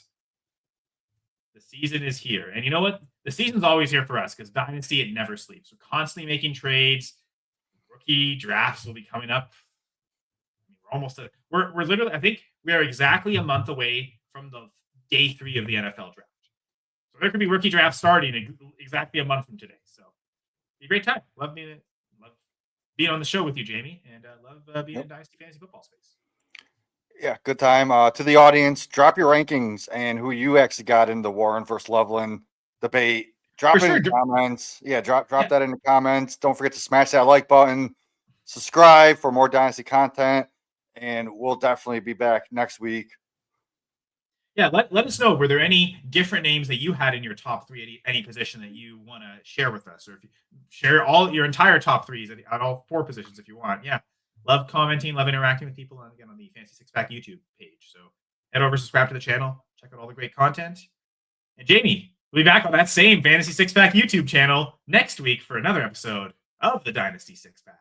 the season is here. And you know what? The season's always here for us because Dynasty, it never sleeps. We're constantly making trades. Rookie drafts will be coming up. We're almost we're literally, I think we are exactly a month away from the day 3 of the NFL draft. So there could be rookie drafts starting exactly a month from today. So it'll be a great time. Love being on the show with you, Jamie, and love being in Dynasty Fantasy Football space. Yeah, good time. To the audience, drop your rankings and who you actually got in the Warren versus Loveland debate. Drop it in the comments. Yeah, drop that in the comments. Don't forget to smash that like button. Subscribe for more Dynasty content, and we'll definitely be back next week. Yeah, let us know. Were there any different names that you had in your top 3 at any position that you want to share with us? Or if you share all your entire top 3s at all 4 positions if you want. Yeah. Love commenting, love interacting with people on the Fantasy Six Pack YouTube page. So head over, subscribe to the channel, check out all the great content. And Jamie, we'll be back on that same Fantasy Six Pack YouTube channel next week for another episode of the Dynasty Six Pack.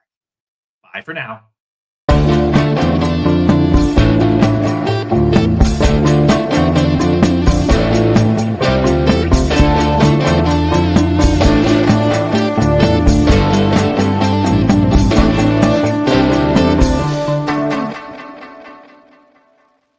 Bye for now.